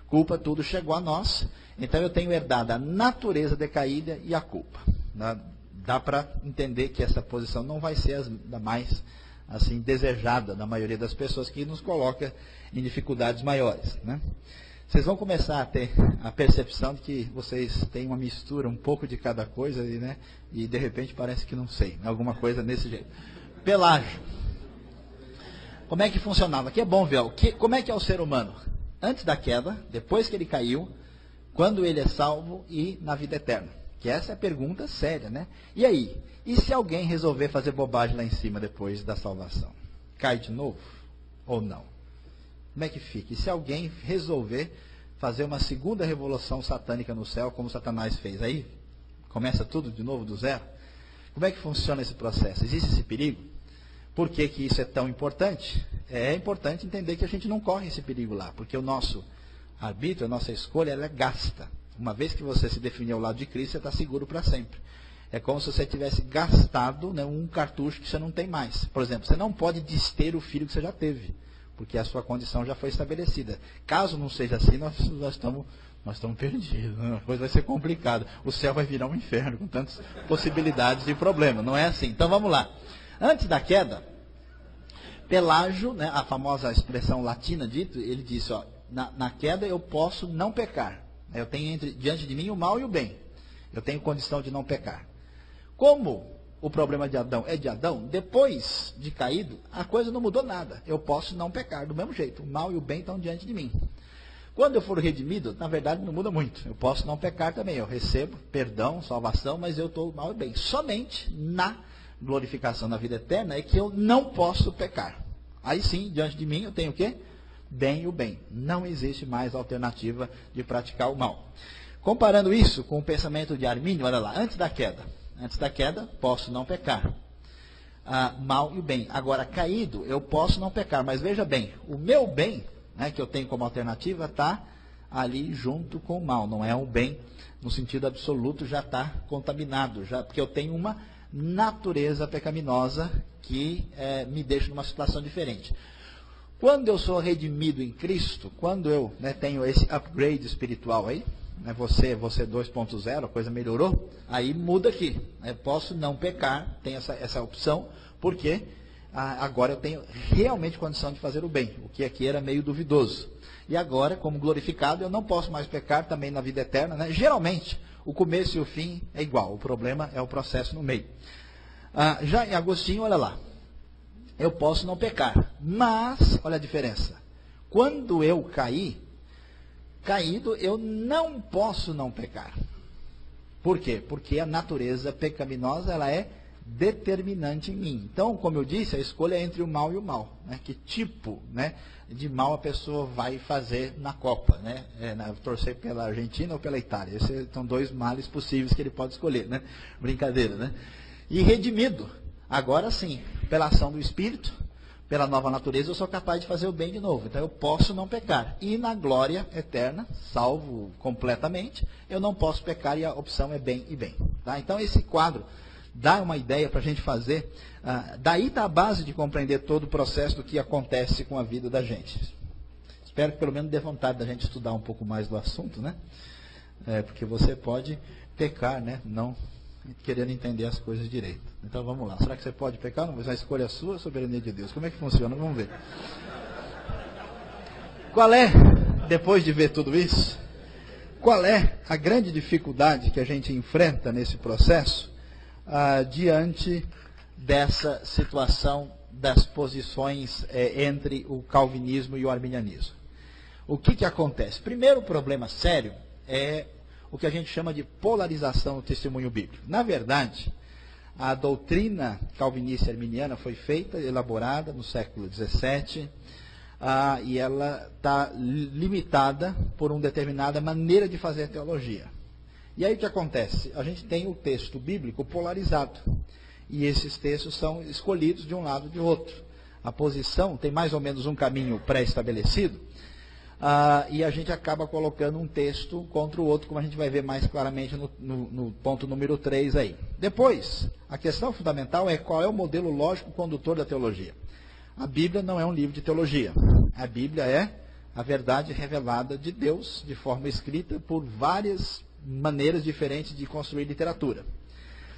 culpa, tudo chegou a nós. Então eu tenho herdado a natureza decaída e a culpa. Dá para entender que essa posição não vai ser a mais assim, desejada da maioria das pessoas, que nos coloca em dificuldades maiores, né? Vocês vão começar a ter a percepção de que vocês têm uma mistura, um pouco de cada coisa, né? E de repente parece que não sei, alguma coisa desse jeito. Pelágio. Como é que funcionava? Aqui é bom ver, como é que é o ser humano? Antes da queda, depois que ele caiu, quando ele é salvo e na vida eterna. Que essa é a pergunta séria, né? E aí? E se alguém resolver fazer bobagem lá em cima depois da salvação? Cai de novo? Ou não? Como é que fica? E se alguém resolver fazer uma segunda revolução satânica no céu, como Satanás fez? Aí começa tudo de novo do zero? Como é que funciona esse processo? Existe esse perigo? Por que que isso é tão importante? É importante entender que a gente não corre esse perigo lá, porque o nosso arbítrio, a nossa escolha, ela é gasta. Uma vez que você se definiu ao lado de Cristo, você está seguro para sempre. É como se você tivesse gastado, né, um cartucho que você não tem mais. Por exemplo, você não pode dester o filho que você já teve, porque a sua condição já foi estabelecida. Caso não seja assim, nós estamos perdidos. Né? A coisa vai ser complicada. O céu vai virar um inferno, com tantas possibilidades de problema. Não é assim. Então vamos lá. Antes da queda, Pelágio, né, a famosa expressão latina dito, ele disse, ó, na queda eu posso não pecar. Eu tenho diante de mim o mal e o bem. Eu tenho condição de não pecar. Como o problema de Adão é de Adão, depois de caído, a coisa não mudou nada. Eu posso não pecar do mesmo jeito. O mal e o bem estão diante de mim. Quando eu for redimido, na verdade não muda muito. Eu posso não pecar também. Eu recebo perdão, salvação, mas eu estou mal e bem. Somente na glorificação na vida eterna é que eu não posso pecar. Aí sim, diante de mim, eu tenho o quê? Bem e o bem. Não existe mais alternativa de praticar o mal. Comparando isso com o pensamento de Armínio, olha lá, antes da queda, posso não pecar. Mal e o bem. Agora, caído, eu posso não pecar, mas veja bem, o meu bem, né, que eu tenho como alternativa, está ali junto com o mal. Não é um bem no sentido absoluto, já está contaminado, porque eu tenho uma natureza pecaminosa que me deixa numa situação diferente. Quando eu sou redimido em Cristo, quando eu, né, tenho esse upgrade espiritual aí, né, você 2.0, a coisa melhorou, aí muda aqui. Eu posso não pecar, tem essa opção, porque agora eu tenho realmente condição de fazer o bem, o que aqui era meio duvidoso. E agora, como glorificado, eu não posso mais pecar também na vida eterna, né? Geralmente, o começo e o fim é igual, o problema é o processo no meio. Já em Agostinho, olha lá. Eu posso não pecar, mas, olha a diferença, quando eu caído, eu não posso não pecar. Por quê? Porque a natureza pecaminosa, ela é determinante em mim. Então, como eu disse, a escolha é entre o mal e o mal. Né? Que tipo, né, de mal a pessoa vai fazer na Copa? Né? Torcer pela Argentina ou pela Itália? Esses são dois males possíveis que ele pode escolher. Né? Brincadeira, né? E redimido. Agora sim, pela ação do Espírito, pela nova natureza, eu sou capaz de fazer o bem de novo. Então eu posso não pecar. E na glória eterna, salvo completamente, eu não posso pecar e a opção é bem e bem. Tá? Então esse quadro dá uma ideia para a gente fazer. Daí está a base de compreender todo o processo do que acontece com a vida da gente. Espero que pelo menos dê vontade da gente estudar um pouco mais do assunto, né? Porque você pode pecar, né? Não querendo entender as coisas direito. Então vamos lá. Será que você pode pecar? Não, mas a escolha é sua, a soberania de Deus. Como é que funciona? Vamos ver. Qual é, depois de ver tudo isso, qual é a grande dificuldade que a gente enfrenta nesse processo diante dessa situação das posições entre o calvinismo e o arminianismo? o que acontece? Primeiro problema sério é o que a gente chama de polarização do testemunho bíblico. Na verdade, a doutrina calvinista arminiana foi feita, elaborada no século XVII, e ela está limitada por uma determinada maneira de fazer teologia. E aí o que acontece? A gente tem o texto bíblico polarizado, e esses textos são escolhidos de um lado ou de outro. A posição tem mais ou menos um caminho pré-estabelecido, e a gente acaba colocando um texto contra o outro, como a gente vai ver mais claramente no ponto número 3 aí. Depois, a questão fundamental é qual é o modelo lógico condutor da teologia. A Bíblia não é um livro de teologia. A Bíblia é a verdade revelada de Deus, de forma escrita, por várias maneiras diferentes de construir literatura.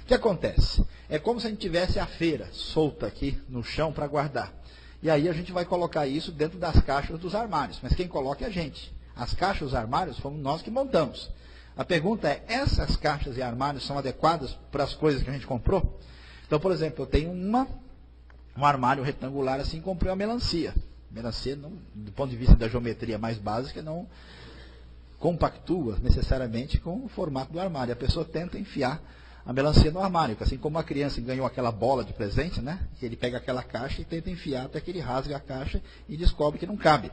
O que acontece? É como se a gente tivesse a feira solta aqui no chão para guardar. E aí a gente vai colocar isso dentro das caixas dos armários. Mas quem coloca é a gente. As caixas e os armários fomos nós que montamos. A pergunta é, essas caixas e armários são adequadas para as coisas que a gente comprou? Então, por exemplo, eu tenho um armário retangular assim, comprei uma melancia. Melancia, do ponto de vista da geometria mais básica, não compactua necessariamente com o formato do armário. A pessoa tenta enfiar a melancia no armário, assim como a criança ganhou aquela bola de presente, né? Ele pega aquela caixa e tenta enfiar até que ele rasga a caixa e descobre que não cabe.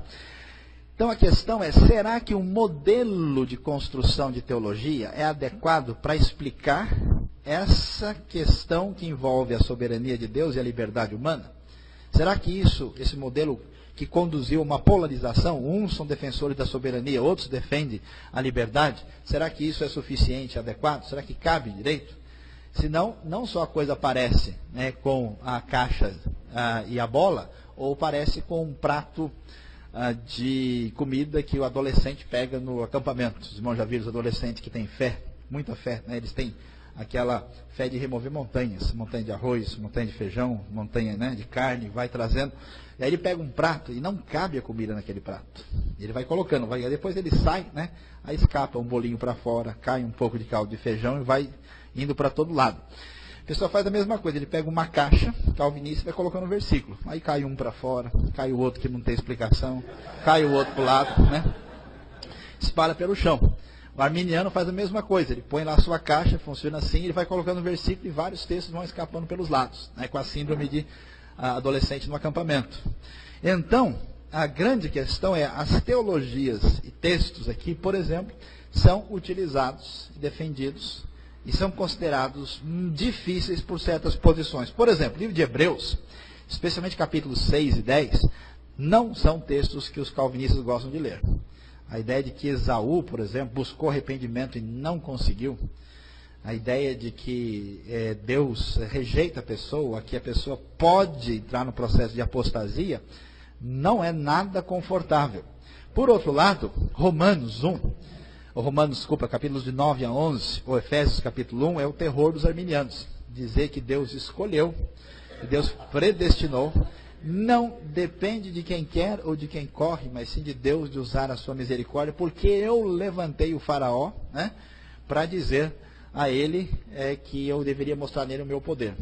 Então a questão é, será que o modelo de construção de teologia é adequado para explicar essa questão que envolve a soberania de Deus e a liberdade humana? Será que esse modelo que conduziu uma polarização, uns são defensores da soberania, outros defendem a liberdade, será que isso é suficiente, adequado? Será que cabe direito? Senão, não só a coisa parece, né, com a caixa e a bola, ou parece com um prato de comida que o adolescente pega no acampamento. Os irmãos já viram os adolescentes que têm fé, muita fé, né? Eles têm aquela fé de remover montanhas, montanha de arroz, montanha de feijão, montanha, né, de carne, vai trazendo. E aí ele pega um prato e não cabe a comida naquele prato. Ele vai colocando, depois ele sai, né, aí escapa um bolinho para fora, cai um pouco de caldo de feijão e vai indo para todo lado. A pessoa faz a mesma coisa, ele pega uma caixa calvinista e vai colocando um versículo. Aí cai um para fora, cai o outro que não tem explicação, cai o outro para o lado, né, espalha pelo chão. O arminiano faz a mesma coisa, ele põe lá a sua caixa, funciona assim, ele vai colocando um versículo e vários textos vão escapando pelos lados, né, com a síndrome de adolescente no acampamento. Então, a grande questão é, as teologias e textos aqui, por exemplo, são utilizados e defendidos e são considerados difíceis por certas posições. Por exemplo, o livro de Hebreus, especialmente capítulos 6 e 10, não são textos que os calvinistas gostam de ler. A ideia de que Esaú, por exemplo, buscou arrependimento e não conseguiu. A ideia de que Deus rejeita a pessoa, que a pessoa pode entrar no processo de apostasia, não é nada confortável. Por outro lado, capítulos de 9 a 11, ou Efésios capítulo 1, é o terror dos arminianos. Dizer que Deus escolheu, que Deus predestinou, não depende de quem quer ou de quem corre, mas sim de Deus de usar a sua misericórdia, porque eu levantei o faraó, né, para dizer a ele que eu deveria mostrar nele o meu poder.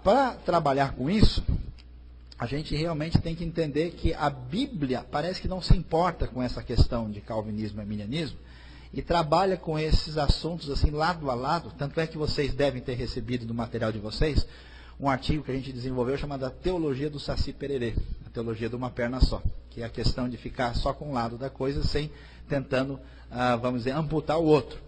Para trabalhar com isso, a gente realmente tem que entender que a Bíblia parece que não se importa com essa questão de calvinismo e arminianismo, e trabalha com esses assuntos assim lado a lado, tanto é que vocês devem ter recebido do material de vocês um artigo que a gente desenvolveu chamado a Teologia do Saci Pererê, a teologia de uma perna só, que é a questão de ficar só com um lado da coisa, sem tentando, vamos dizer, amputar o outro.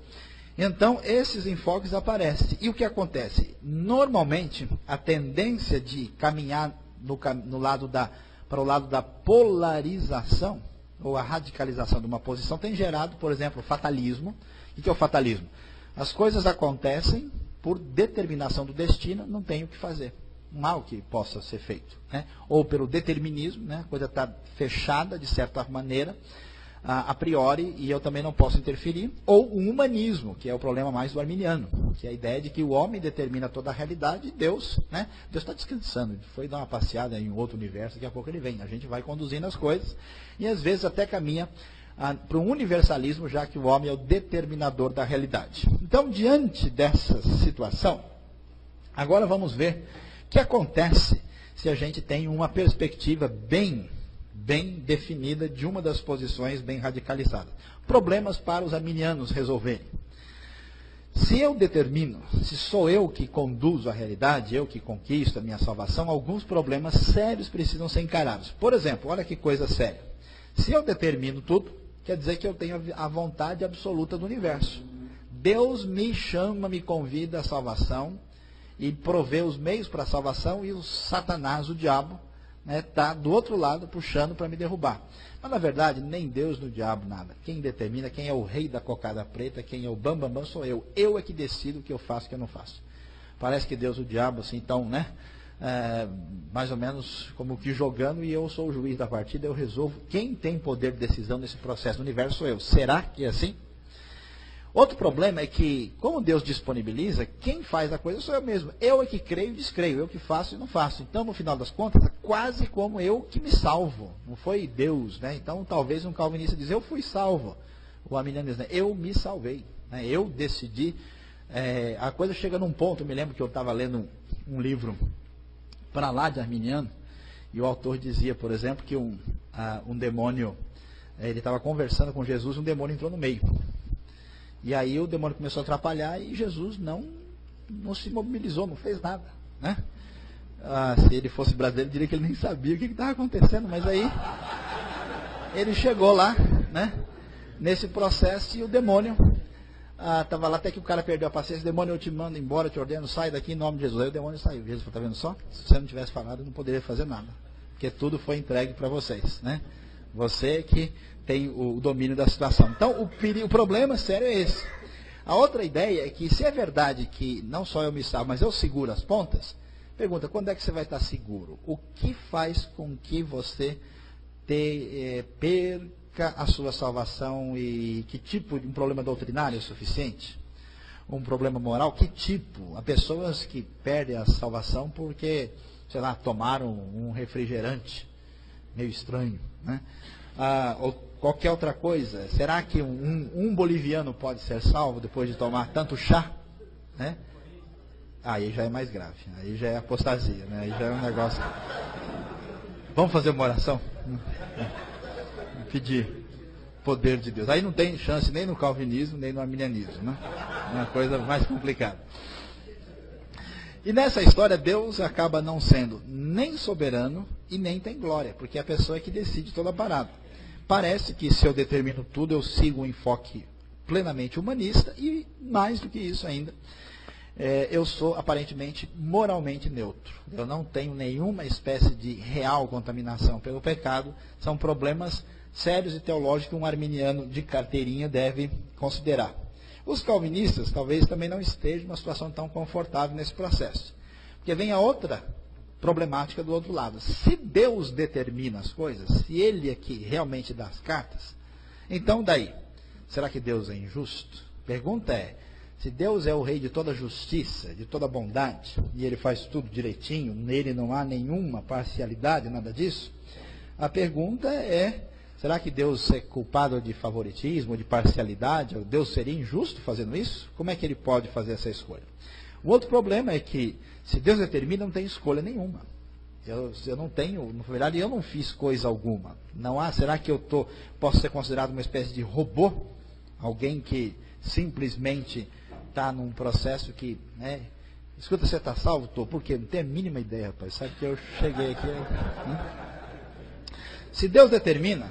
Então, esses enfoques aparecem. E o que acontece? Normalmente, a tendência de caminhar para o lado da polarização, ou a radicalização de uma posição, tem gerado, por exemplo, fatalismo. O que é o fatalismo? As coisas acontecem por determinação do destino, não tem o que fazer. Não há o que possa ser feito. Né? Ou pelo determinismo, né? A coisa está fechada de certa maneira, a priori, e eu também não posso interferir. Ou o humanismo, que é o problema mais do arminiano, que é a ideia de que o homem determina toda a realidade e Deus, né? Deus está descansando, foi dar uma passeada em outro universo, daqui a pouco ele vem. A gente vai conduzindo as coisas e às vezes até caminha para um universalismo, já que o homem é o determinador da realidade. Então, diante dessa situação, agora vamos ver o que acontece se a gente tem uma perspectiva bem bem definida de uma das posições bem radicalizadas. Problemas para os arminianos resolverem. Se eu determino, se sou eu que conduzo a realidade, eu que conquisto a minha salvação, alguns problemas sérios precisam ser encarados. Por exemplo, olha que coisa séria. Se eu determino tudo, quer dizer que eu tenho a vontade absoluta do universo. Deus me chama, me convida à salvação e provê os meios para a salvação, e o Satanás, o diabo, está do outro lado puxando para me derrubar. Mas na verdade, nem Deus nem o diabo, nada. Quem determina, quem é o rei da cocada preta, quem é o bambambam, sou eu. Eu é que decido o que eu faço e o que eu não faço. Parece que Deus e o diabo, assim, então, mais ou menos como que jogando, e eu sou o juiz da partida, eu resolvo. Quem tem poder de decisão nesse processo do universo sou eu. Será que é assim? Outro problema é que, como Deus disponibiliza, quem faz a coisa sou eu mesmo. Eu é que creio e descreio, eu que faço e não faço. Então, no final das contas, é quase como eu que me salvo. Não foi Deus, né? Então, talvez um calvinista diz, eu fui salvo. O arminiano diz, eu me salvei. Eu decidi. A coisa chega num ponto, eu me lembro que eu estava lendo um livro para lá de arminiano, e o autor dizia, por exemplo, que um demônio, ele estava conversando com Jesus, um demônio entrou no meio. E aí o demônio começou a atrapalhar e Jesus não se mobilizou, não fez nada, né? Se ele fosse brasileiro, diria que ele nem sabia o que estava acontecendo, mas aí ele chegou lá, né, nesse processo, e o demônio estava lá, até que o cara perdeu a paciência. Demônio, eu te mando embora, eu te ordeno, sai daqui em nome de Jesus. Aí o demônio saiu. Jesus falou, está vendo só? Se você não tivesse falado, eu não poderia fazer nada, porque tudo foi entregue para vocês, né? Você que tem o domínio da situação. Então, o problema sério é esse. A outra ideia é que, se é verdade que não só eu me salvo, mas eu seguro as pontas, pergunta, quando é que você vai estar seguro? O que faz com que você perca a sua salvação, e que tipo de um problema doutrinário é suficiente? Um problema moral? Que tipo? Há pessoas que perdem a salvação porque, sei lá, tomaram um refrigerante meio estranho, né? Ou qualquer outra coisa. Será que um boliviano pode ser salvo depois de tomar tanto chá, né? Aí já é mais grave, aí já é apostasia, né? Aí já é um negócio. Vamos fazer uma oração? Pedir poder de Deus. Aí não tem chance nem no calvinismo, nem no arminianismo, né? É uma coisa mais complicada. E nessa história, Deus acaba não sendo nem soberano e nem tem glória, porque é a pessoa é que decide toda a parada. Parece que, se eu determino tudo, eu sigo um enfoque plenamente humanista, e mais do que isso ainda, eu sou aparentemente moralmente neutro. Eu não tenho nenhuma espécie de real contaminação pelo pecado. São problemas sérios e teológicos que um arminiano de carteirinha deve considerar. Os calvinistas talvez também não estejam numa situação tão confortável nesse processo. Porque vem a outra problemática do outro lado. Se Deus determina as coisas, se Ele é que realmente dá as cartas, então daí, será que Deus é injusto? Pergunta é, se Deus é o rei de toda justiça, de toda bondade, e Ele faz tudo direitinho, nele não há nenhuma parcialidade, nada disso, a pergunta é, será que Deus é culpado de favoritismo, de parcialidade? Deus seria injusto fazendo isso? Como é que Ele pode fazer essa escolha? O outro problema é que, se Deus determina, não tem escolha nenhuma. Eu não tenho, na verdade, eu não fiz coisa alguma. Não há, será que eu posso ser considerado uma espécie de robô? Alguém que simplesmente está num processo que, né, escuta, você está salvo? Estou. Por quê? Não tenho a mínima ideia, rapaz. Sabe que eu cheguei aqui. Se Deus determina,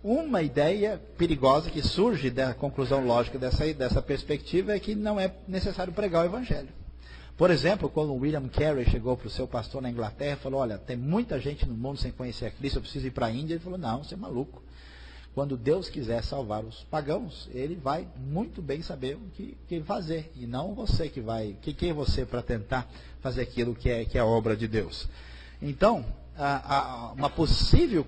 uma ideia perigosa que surge da conclusão lógica dessa perspectiva é que não é necessário pregar o Evangelho. Por exemplo, quando William Carey chegou para o seu pastor na Inglaterra e falou, olha, tem muita gente no mundo sem conhecer a Cristo, eu preciso ir para a Índia. Ele falou, não, você é maluco. Quando Deus quiser salvar os pagãos, Ele vai muito bem saber o que fazer. E não você que vai... Quem é você para tentar fazer aquilo que é a obra de Deus? Então, uma possível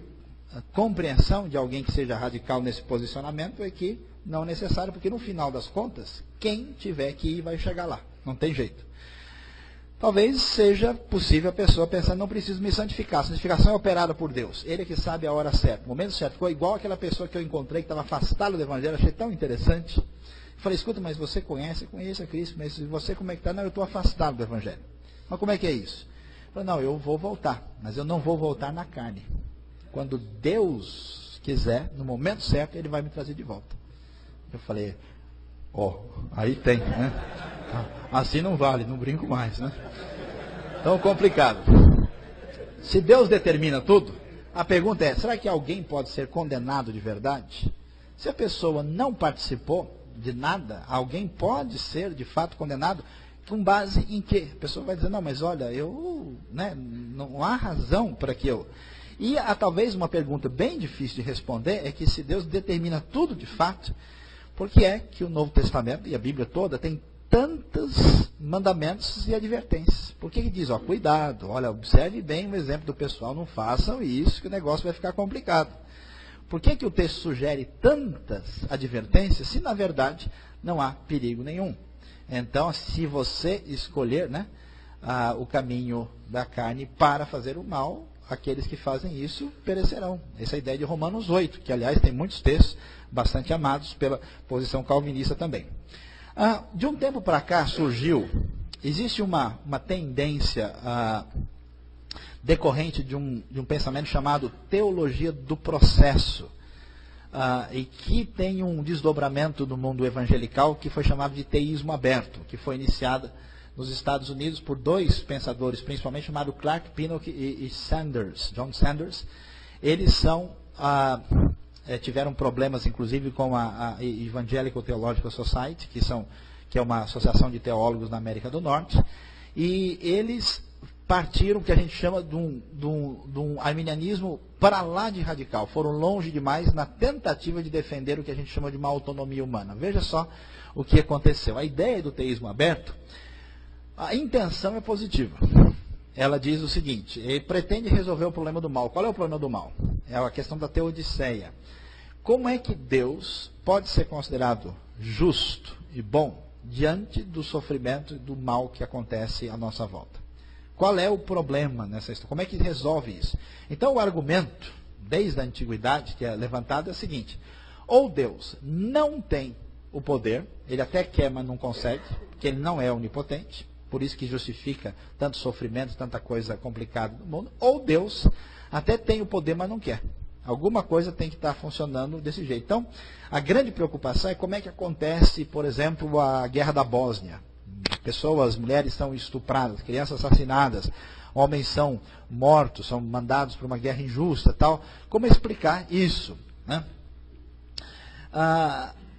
compreensão de alguém que seja radical nesse posicionamento é que não é necessário, porque no final das contas, quem tiver que ir vai chegar lá. Não tem jeito. Talvez seja possível a pessoa pensar, não preciso me santificar. A santificação é operada por Deus. Ele é que sabe a hora certa, o momento certo. Ficou igual aquela pessoa que eu encontrei, que estava afastada do Evangelho, achei tão interessante. Falei, escuta, mas você conhece a Cristo, mas você como é que está? Não, eu estou afastado do Evangelho. Mas como é que é isso? Falei, não, eu vou voltar, mas eu não vou voltar na carne. Quando Deus quiser, no momento certo, Ele vai me trazer de volta. Eu falei, aí tem, né? Assim não vale, não brinco mais, né? Então, complicado. Se Deus determina tudo, a pergunta é, será que alguém pode ser condenado de verdade? Se a pessoa não participou de nada, alguém pode ser de fato condenado com base em quê? A pessoa vai dizer, não, mas olha, não há razão para que eu... E talvez uma pergunta bem difícil de responder é que se Deus determina tudo de fato, por que é que o Novo Testamento e a Bíblia toda tem tantos mandamentos e advertências? Por que diz, cuidado, olha, observe bem o exemplo do pessoal, não façam isso que o negócio vai ficar complicado. Por que o texto sugere tantas advertências se na verdade não há perigo nenhum? Então, se você escolher o caminho da carne para fazer o mal, aqueles que fazem isso perecerão. Essa é a ideia de Romanos 8, que aliás tem muitos textos bastante amados pela posição calvinista também. De um tempo para cá existe uma tendência decorrente de um pensamento chamado teologia do processo, e que tem um desdobramento no mundo evangelical que foi chamado de teísmo aberto, que foi iniciada nos Estados Unidos por dois pensadores, principalmente chamados Clark Pinnock e John Sanders. Eles tiveram problemas, inclusive, com a Evangelical Theological Society, que é uma associação de teólogos na América do Norte, e eles partiram, que a gente chama de um arminianismo para lá de radical. Foram longe demais na tentativa de defender o que a gente chama de uma autonomia humana. Veja só o que aconteceu. A ideia do teísmo aberto, a intenção é positiva. Ela diz o seguinte, ele pretende resolver o problema do mal. Qual é o problema do mal? É a questão da teodiceia. Como é que Deus pode ser considerado justo e bom diante do sofrimento e do mal que acontece à nossa volta? Qual é o problema nessa história? Como é que resolve isso? Então, o argumento, desde a antiguidade, que é levantado, é o seguinte: ou Deus não tem o poder, ele até quer, mas não consegue, porque ele não é onipotente, por isso que justifica tanto sofrimento, tanta coisa complicada no mundo, ou Deus até tem o poder, mas não quer. Alguma coisa tem que estar funcionando desse jeito. Então, a grande preocupação é como é que acontece, por exemplo, a guerra da Bósnia. Mulheres são estupradas, crianças assassinadas, homens são mortos, são mandados para uma guerra injusta, tal. Como explicar isso, né?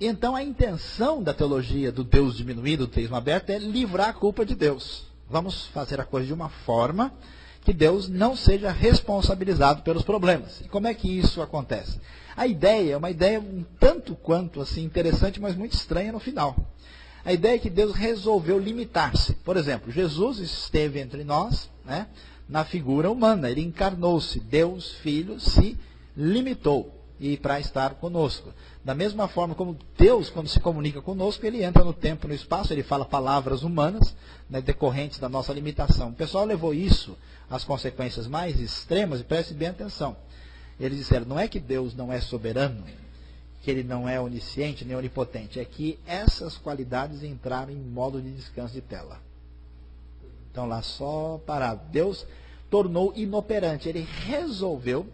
Então a intenção da teologia do Deus diminuído, do teísmo aberto, é livrar a culpa de Deus. Vamos fazer a coisa de uma forma que Deus não seja responsabilizado pelos problemas. E como é que isso acontece? A ideia é uma ideia um tanto quanto assim, interessante, mas muito estranha no final. A ideia é que Deus resolveu limitar-se. Por exemplo, Jesus esteve entre nós, né, na figura humana. Ele encarnou-se. Deus, Filho, se limitou para estar conosco. Da mesma forma como Deus, quando se comunica conosco, ele entra no tempo e no espaço, ele fala palavras humanas, né, decorrentes da nossa limitação. O pessoal levou isso às consequências mais extremas, e preste bem atenção. Eles disseram, não é que Deus não é soberano, que ele não é onisciente nem onipotente, é que essas qualidades entraram em modo de descanso de tela. Então lá só parado. Deus tornou inoperante, ele resolveu,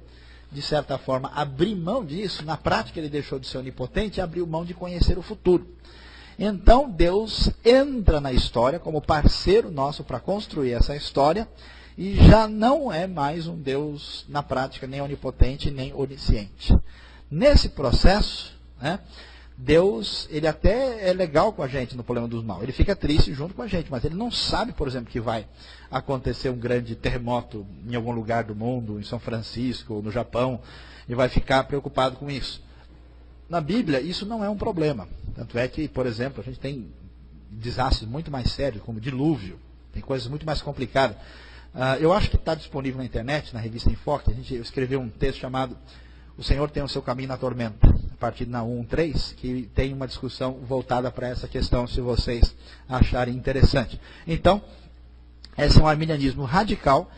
de certa forma, abrir mão disso. Na prática ele deixou de ser onipotente e abriu mão de conhecer o futuro. Então Deus entra na história como parceiro nosso para construir essa história, e já não é mais um Deus, na prática, nem onipotente nem onisciente. Nesse processo, né, Deus, ele até é legal com a gente no problema dos mal. Ele fica triste junto com a gente, mas ele não sabe, por exemplo, que vai acontecer um grande terremoto em algum lugar do mundo, em São Francisco, ou no Japão, e vai ficar preocupado com isso. Na Bíblia, isso não é um problema. Tanto é que, por exemplo, a gente tem desastres muito mais sérios, como dilúvio, tem coisas muito mais complicadas. Eu acho que está disponível na internet, na revista Enfoque, a gente escreveu um texto chamado O Senhor tem o seu caminho na tormenta, a partir de Naum 3, que tem uma discussão voltada para essa questão, se vocês acharem interessante. Então, esse é um arminianismo radical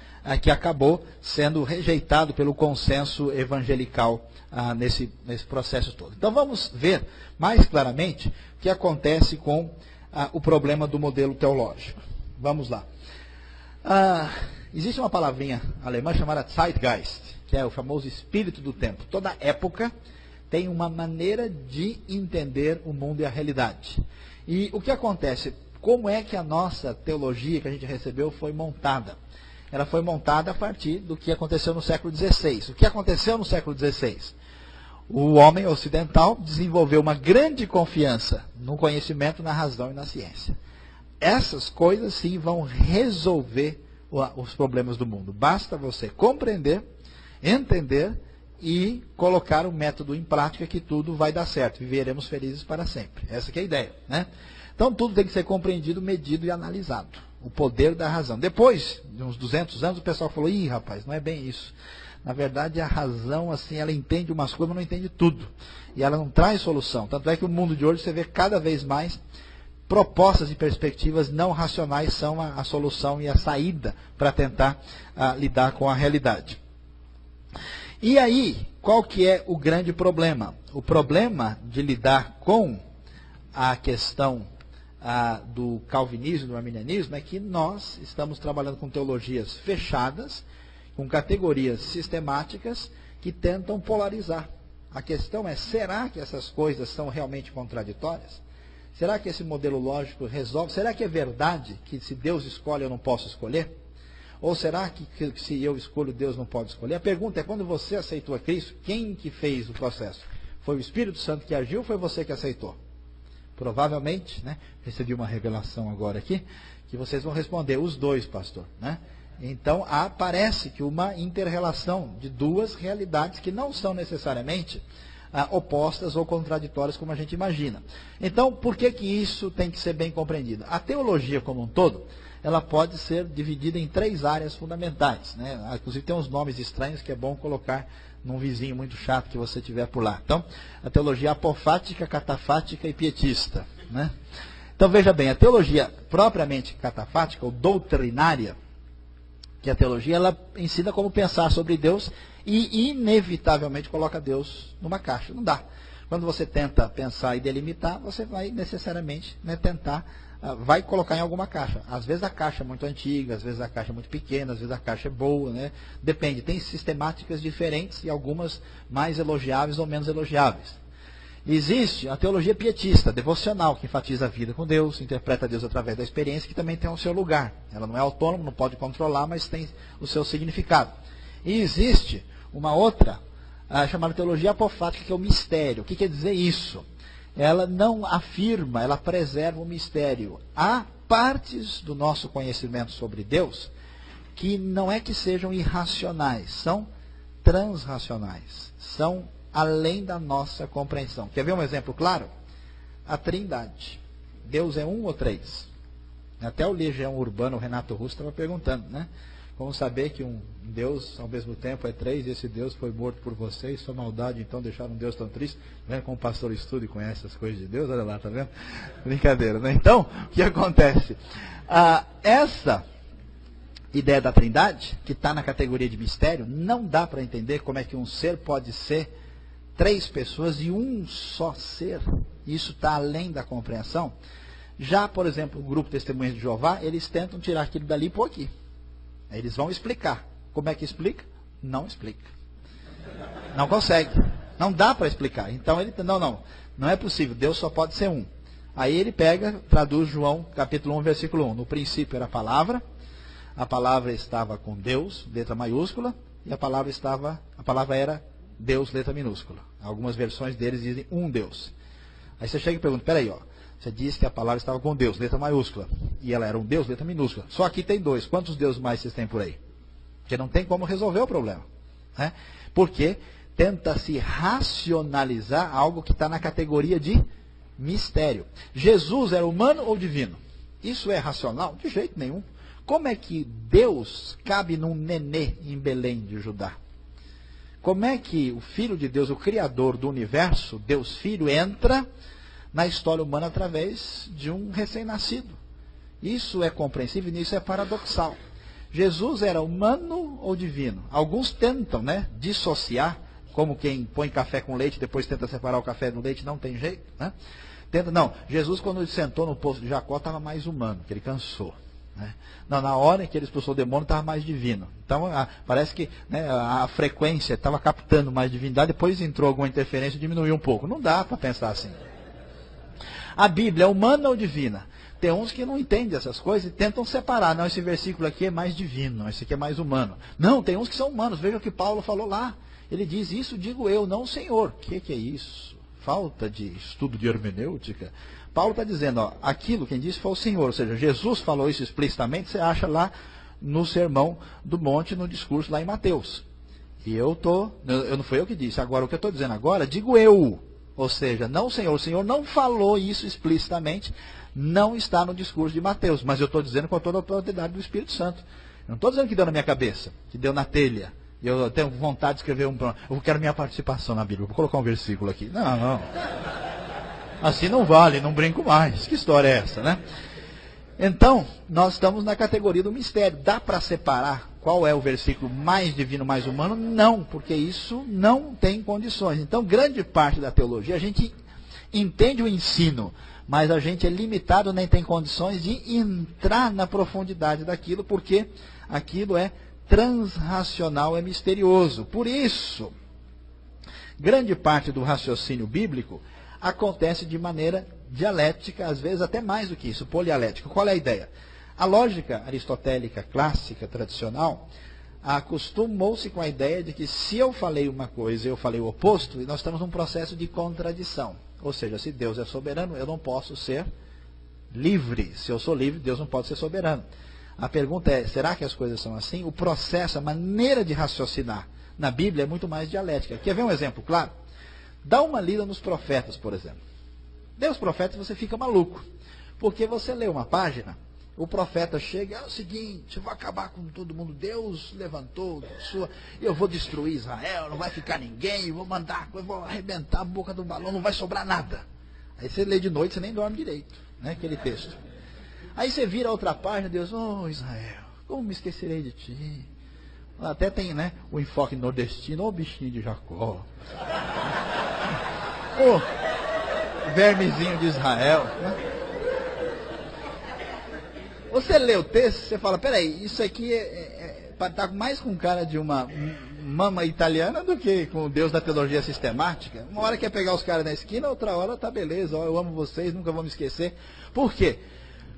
que acabou sendo rejeitado pelo consenso evangelical nesse processo todo. Então, vamos ver mais claramente o que acontece com o problema do modelo teológico. Vamos lá. Existe uma palavrinha alemã chamada Zeitgeist, que é o famoso espírito do tempo. Toda época tem uma maneira de entender o mundo e a realidade. E o que acontece? Como é que a nossa teologia que a gente recebeu foi montada? Ela foi montada a partir do que aconteceu no século XVI. O que aconteceu no século XVI? O homem ocidental desenvolveu uma grande confiança no conhecimento, na razão e na ciência. Essas coisas sim vão resolver os problemas do mundo. Basta você compreender, entender e colocar o método em prática que tudo vai dar certo. Viveremos felizes para sempre. Essa que é a ideia, né? Então tudo tem que ser compreendido, medido e analisado. O poder da razão. Depois de uns 200 anos o pessoal falou, ih rapaz, não é bem isso. Na verdade a razão, assim, ela entende umas coisas, mas não entende tudo. E ela não traz solução. Tanto é que o mundo de hoje você vê cada vez mais propostas e perspectivas não racionais são a solução e a saída para tentar lidar com a realidade. E aí, qual que é o grande problema? O problema de lidar com a questão do calvinismo, do arminianismo, é que nós estamos trabalhando com teologias fechadas, com categorias sistemáticas que tentam polarizar. A questão é, será que essas coisas são realmente contraditórias? Será que esse modelo lógico resolve? Será que é verdade que se Deus escolhe eu não posso escolher? Ou será que se eu escolho Deus não pode escolher? A pergunta é, quando você aceitou a Cristo, quem que fez o processo? Foi o Espírito Santo que agiu ou foi você que aceitou? Provavelmente, né? Recebi uma revelação agora aqui, que vocês vão responder, os dois, pastor, né? Então, parece que uma inter-relação de duas realidades que não são necessariamente opostas ou contraditórias como a gente imagina. Então, por que isso tem que ser bem compreendido? A teologia como um todo, ela pode ser dividida em 3 áreas fundamentais, né? Inclusive tem uns nomes estranhos que é bom colocar num vizinho muito chato que você tiver por lá. Então, a teologia apofática, catafática e pietista, né? Então, veja bem, a teologia propriamente catafática ou doutrinária, que a teologia ela ensina como pensar sobre Deus e inevitavelmente coloca Deus numa caixa. Não dá. Quando você tenta pensar e delimitar, você vai necessariamente, né, tentar, vai colocar em alguma caixa. Às vezes a caixa é muito antiga, às vezes a caixa é muito pequena, às vezes a caixa é boa, né? Depende. Tem sistemáticas diferentes e algumas mais elogiáveis ou menos elogiáveis. Existe a teologia pietista, devocional, que enfatiza a vida com Deus, interpreta Deus através da experiência, que também tem o seu lugar. Ela não é autônoma, não pode controlar, mas tem o seu significado. E existe uma outra, chamada teologia apofática, que é o mistério. O que quer dizer isso? Ela não afirma, ela preserva o mistério. Há partes do nosso conhecimento sobre Deus que não é que sejam irracionais, são transracionais, são além da nossa compreensão. Quer ver um exemplo claro? A Trindade. Deus é um ou 3? Até o Legião Urbano, o Renato Russo, estava perguntando, né? Como saber que um Deus ao mesmo tempo é 3 e esse Deus foi morto por vocês, sua maldade então deixaram um Deus tão triste? Vendo como o pastor estuda e conhece as coisas de Deus? Olha lá, tá vendo? Brincadeira, né? Então, o que acontece? Essa ideia da Trindade, que está na categoria de mistério, não dá para entender como é que um ser pode ser 3 pessoas e um só ser. Isso está além da compreensão. Já, por exemplo, o grupo Testemunhas de Jeová, eles tentam tirar aquilo dali e pôr aqui. Aí eles vão explicar. Como é que explica? Não explica. Não consegue. Não dá para explicar. Então ele não é possível. Deus só pode ser um. Aí ele pega, traduz João capítulo 1, versículo 1. No princípio era a palavra estava com Deus, letra maiúscula, e a palavra era Deus, letra minúscula. Algumas versões deles dizem um Deus. Aí você chega e pergunta, peraí, você disse que a palavra estava com Deus, letra maiúscula, e ela era um Deus, letra minúscula. Só aqui tem 2. Quantos deuses mais vocês têm por aí? Porque não tem como resolver o problema, né? Porque tenta se racionalizar algo que está na categoria de mistério. Jesus era humano ou divino? Isso é racional? De jeito nenhum. Como é que Deus cabe num nenê em Belém de Judá? Como é que o Filho de Deus, o Criador do universo, Deus Filho, entra na história humana através de um recém-nascido? Isso é compreensível e isso é paradoxal. Jesus era humano ou divino? Alguns tentam, né, dissociar, como quem põe café com leite e depois tenta separar o café do leite, não tem jeito, né? Jesus, quando ele sentou no poço de Jacó, estava mais humano, porque ele cansou. né? Não, na hora em que ele expulsou o demônio estava mais divino. Então parece que, né, a frequência estava captando mais divindade, depois entrou alguma interferência e diminuiu um pouco. Não dá para pensar assim. A Bíblia é humana ou divina? Tem uns que não entendem essas coisas e tentam separar. Não, esse versículo aqui é mais divino, esse aqui é mais humano. Não, tem uns que são humanos. Veja o que Paulo falou lá. Ele diz, isso digo eu, não o Senhor. O que é isso? Falta de estudo de hermenêutica. Paulo está dizendo, ó, aquilo quem disse foi o Senhor. Ou seja, Jesus falou isso explicitamente, você acha lá no Sermão do Monte, no discurso lá em Mateus. E não foi eu que disse. Agora, o que eu estou dizendo agora, digo eu. Ou seja, não o Senhor. O Senhor não falou isso explicitamente, não está no discurso de Mateus, mas eu estou dizendo com toda a autoridade do Espírito Santo. Eu não estou dizendo que deu na minha cabeça, que deu na telha. Eu tenho vontade de escrever eu quero minha participação na Bíblia. Vou colocar um versículo aqui. Não. Assim não vale, não brinco mais. Que história é essa, né? Então, nós estamos na categoria do mistério. Dá para separar qual é o versículo mais divino, mais humano? Não, porque isso não tem condições. Então, grande parte da teologia, a gente entende o ensino, mas a gente é limitado, nem tem condições de entrar na profundidade daquilo, porque aquilo é transracional, é misterioso. Por isso, grande parte do raciocínio bíblico acontece de maneira dialética, às vezes até mais do que isso, polialética. Qual é a ideia? A lógica aristotélica clássica, tradicional, acostumou-se com a ideia de que se eu falei uma coisa e eu falei o oposto, nós estamos num processo de contradição. Ou seja, se Deus é soberano, eu não posso ser livre. Se eu sou livre, Deus não pode ser soberano. A pergunta é, será que as coisas são assim? O processo, a maneira de raciocinar na Bíblia é muito mais dialética. Quer ver um exemplo claro? Dá uma lida nos profetas, por exemplo. Lê os profetas, você fica maluco. Porque você lê uma página, o profeta chega, é o seguinte, eu vou acabar com todo mundo, Deus levantou, eu vou destruir Israel, não vai ficar ninguém, eu vou arrebentar a boca do balão, não vai sobrar nada. Aí você lê de noite, você nem dorme direito, né, aquele texto. Aí você vira a outra página, Deus, Israel, como me esquecerei de ti? Até tem, né, o enfoque nordestino, bichinho de Jacó. Vermezinho de Israel, né? Você lê o texto, você fala, peraí, isso aqui tá mais com cara de uma mama italiana do que com o Deus da teologia sistemática. Uma hora quer pegar os caras na esquina, outra hora tá beleza, ó, eu amo vocês, nunca vou me esquecer. Por quê?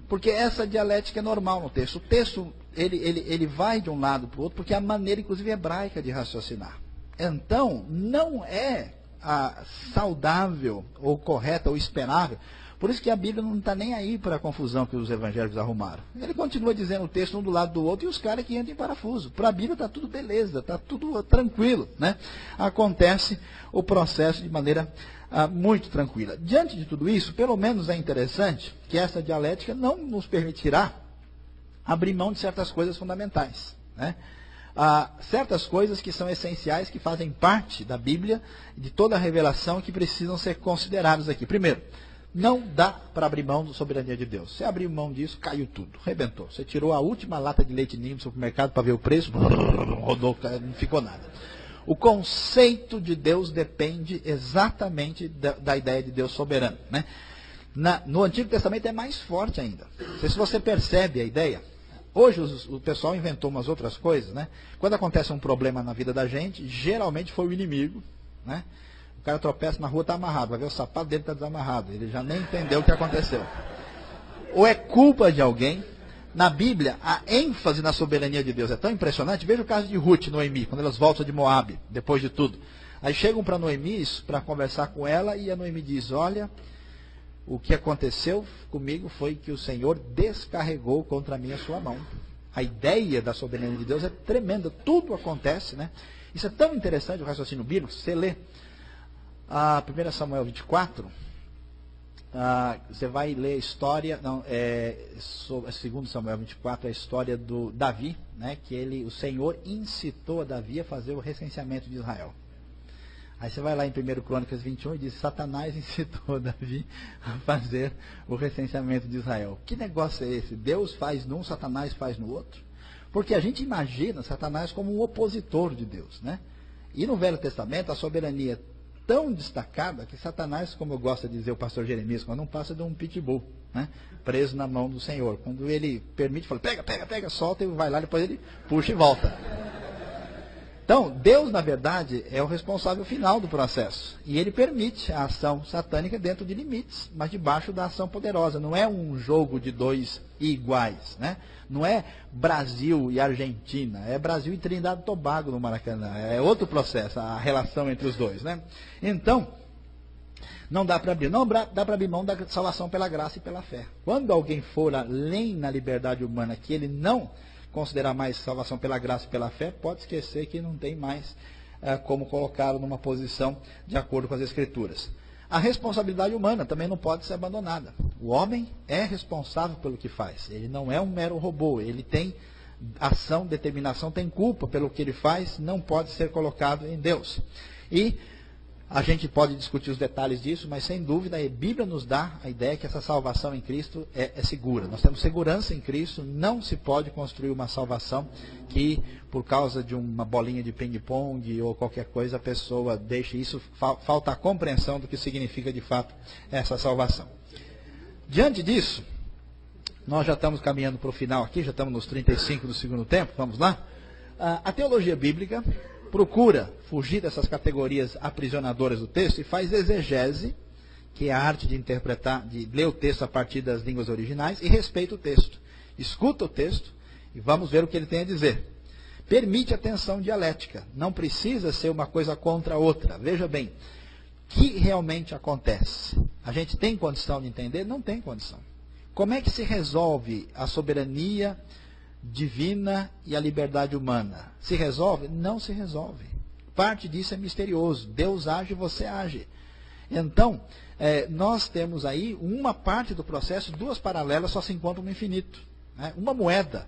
Porque essa dialética é normal no texto. O texto, ele vai de um lado para o outro, porque é a maneira, inclusive, hebraica de raciocinar. Então, não é saudável, ou correta, ou esperável. Por isso que a Bíblia não está nem aí para a confusão que os evangélicos arrumaram. Ele continua dizendo o texto um do lado do outro e os caras que entram em parafuso. Para a Bíblia está tudo beleza, está tudo tranquilo, né? Acontece o processo de maneira muito tranquila. Diante de tudo isso, pelo menos é interessante que essa dialética não nos permitirá abrir mão de certas coisas fundamentais, né? Certas coisas que são essenciais, que fazem parte da Bíblia, de toda a revelação, que precisam ser consideradas aqui. Primeiro, não dá para abrir mão da soberania de Deus. Você abrir mão disso, caiu tudo, arrebentou. Você tirou a última lata de leite ninho do supermercado para ver o preço, rodou, não ficou nada. O conceito de Deus depende exatamente da ideia de Deus soberano, né? No Antigo Testamento é mais forte ainda. Não sei se você percebe a ideia. Hoje o pessoal inventou umas outras coisas, né? Quando acontece um problema na vida da gente, geralmente foi o inimigo, né? O cara tropeça na rua, está amarrado, vai ver o sapato dele está desamarrado, ele já nem entendeu o que aconteceu. Ou é culpa de alguém. Na Bíblia, a ênfase na soberania de Deus é tão impressionante. Veja o caso de Ruth e Noemi, quando elas voltam de Moabe, depois de tudo. Aí chegam para Noemi para conversar com ela, e a Noemi diz, olha, o que aconteceu comigo foi que o Senhor descarregou contra mim a sua mão. A ideia da soberania de Deus é tremenda, tudo acontece, né? Isso é tão interessante o raciocínio bíblico. Você lê 1 Samuel 24, você vai ler a história, 2 Samuel 24, a história do Davi, né, que o Senhor incitou a Davi a fazer o recenseamento de Israel. Aí você vai lá em 1 Crônicas 21 e diz, Satanás incitou Davi a fazer o recenseamento de Israel. Que negócio é esse? Deus faz num, Satanás faz no outro? Porque a gente imagina Satanás como um opositor de Deus, né? E no Velho Testamento a soberania tão destacada que Satanás, como gosta de dizer o pastor Jeremias, não passa de um pitbull, né? Preso na mão do Senhor. Quando ele permite, fala, pega, solta, e vai lá, depois ele puxa e volta. Então, Deus, na verdade, é o responsável final do processo. E ele permite a ação satânica dentro de limites, mas debaixo da ação poderosa. Não é um jogo de dois iguais, né? Não é Brasil e Argentina, é Brasil e Trindade e Tobago no Maracanã. É outro processo, a relação entre os dois, né? Então, não dá para abrir. Não dá para abrir mão da salvação pela graça e pela fé. Quando alguém for além na liberdade humana, que ele não considerar mais salvação pela graça e pela fé, pode esquecer que não tem mais como colocá-lo numa posição de acordo com as Escrituras. A responsabilidade humana também não pode ser abandonada. O homem é responsável pelo que faz. Ele não é um mero robô. Ele tem ação, determinação, tem culpa pelo que ele faz, não pode ser colocado em Deus. E a gente pode discutir os detalhes disso, mas sem dúvida a Bíblia nos dá a ideia que essa salvação em Cristo é segura. Nós temos segurança em Cristo, não se pode construir uma salvação que, por causa de uma bolinha de ping-pong ou qualquer coisa, a pessoa deixe isso, falta a compreensão do que significa de fato essa salvação. Diante disso, nós já estamos caminhando para o final aqui, já estamos nos 35 do segundo tempo, vamos lá? A teologia bíblica procura fugir dessas categorias aprisionadoras do texto e faz exegese, que é a arte de interpretar, de ler o texto a partir das línguas originais, e respeita o texto. Escuta o texto e vamos ver o que ele tem a dizer. Permite a tensão dialética, não precisa ser uma coisa contra a outra. Veja bem, o que realmente acontece? A gente tem condição de entender? Não tem condição. Como é que se resolve a soberania divina e a liberdade humana? Se resolve? Não se resolve. Parte disso é misterioso. Deus age, você age. Então, nós temos aí uma parte do processo, duas paralelas só se encontram no infinito. Né? Uma moeda,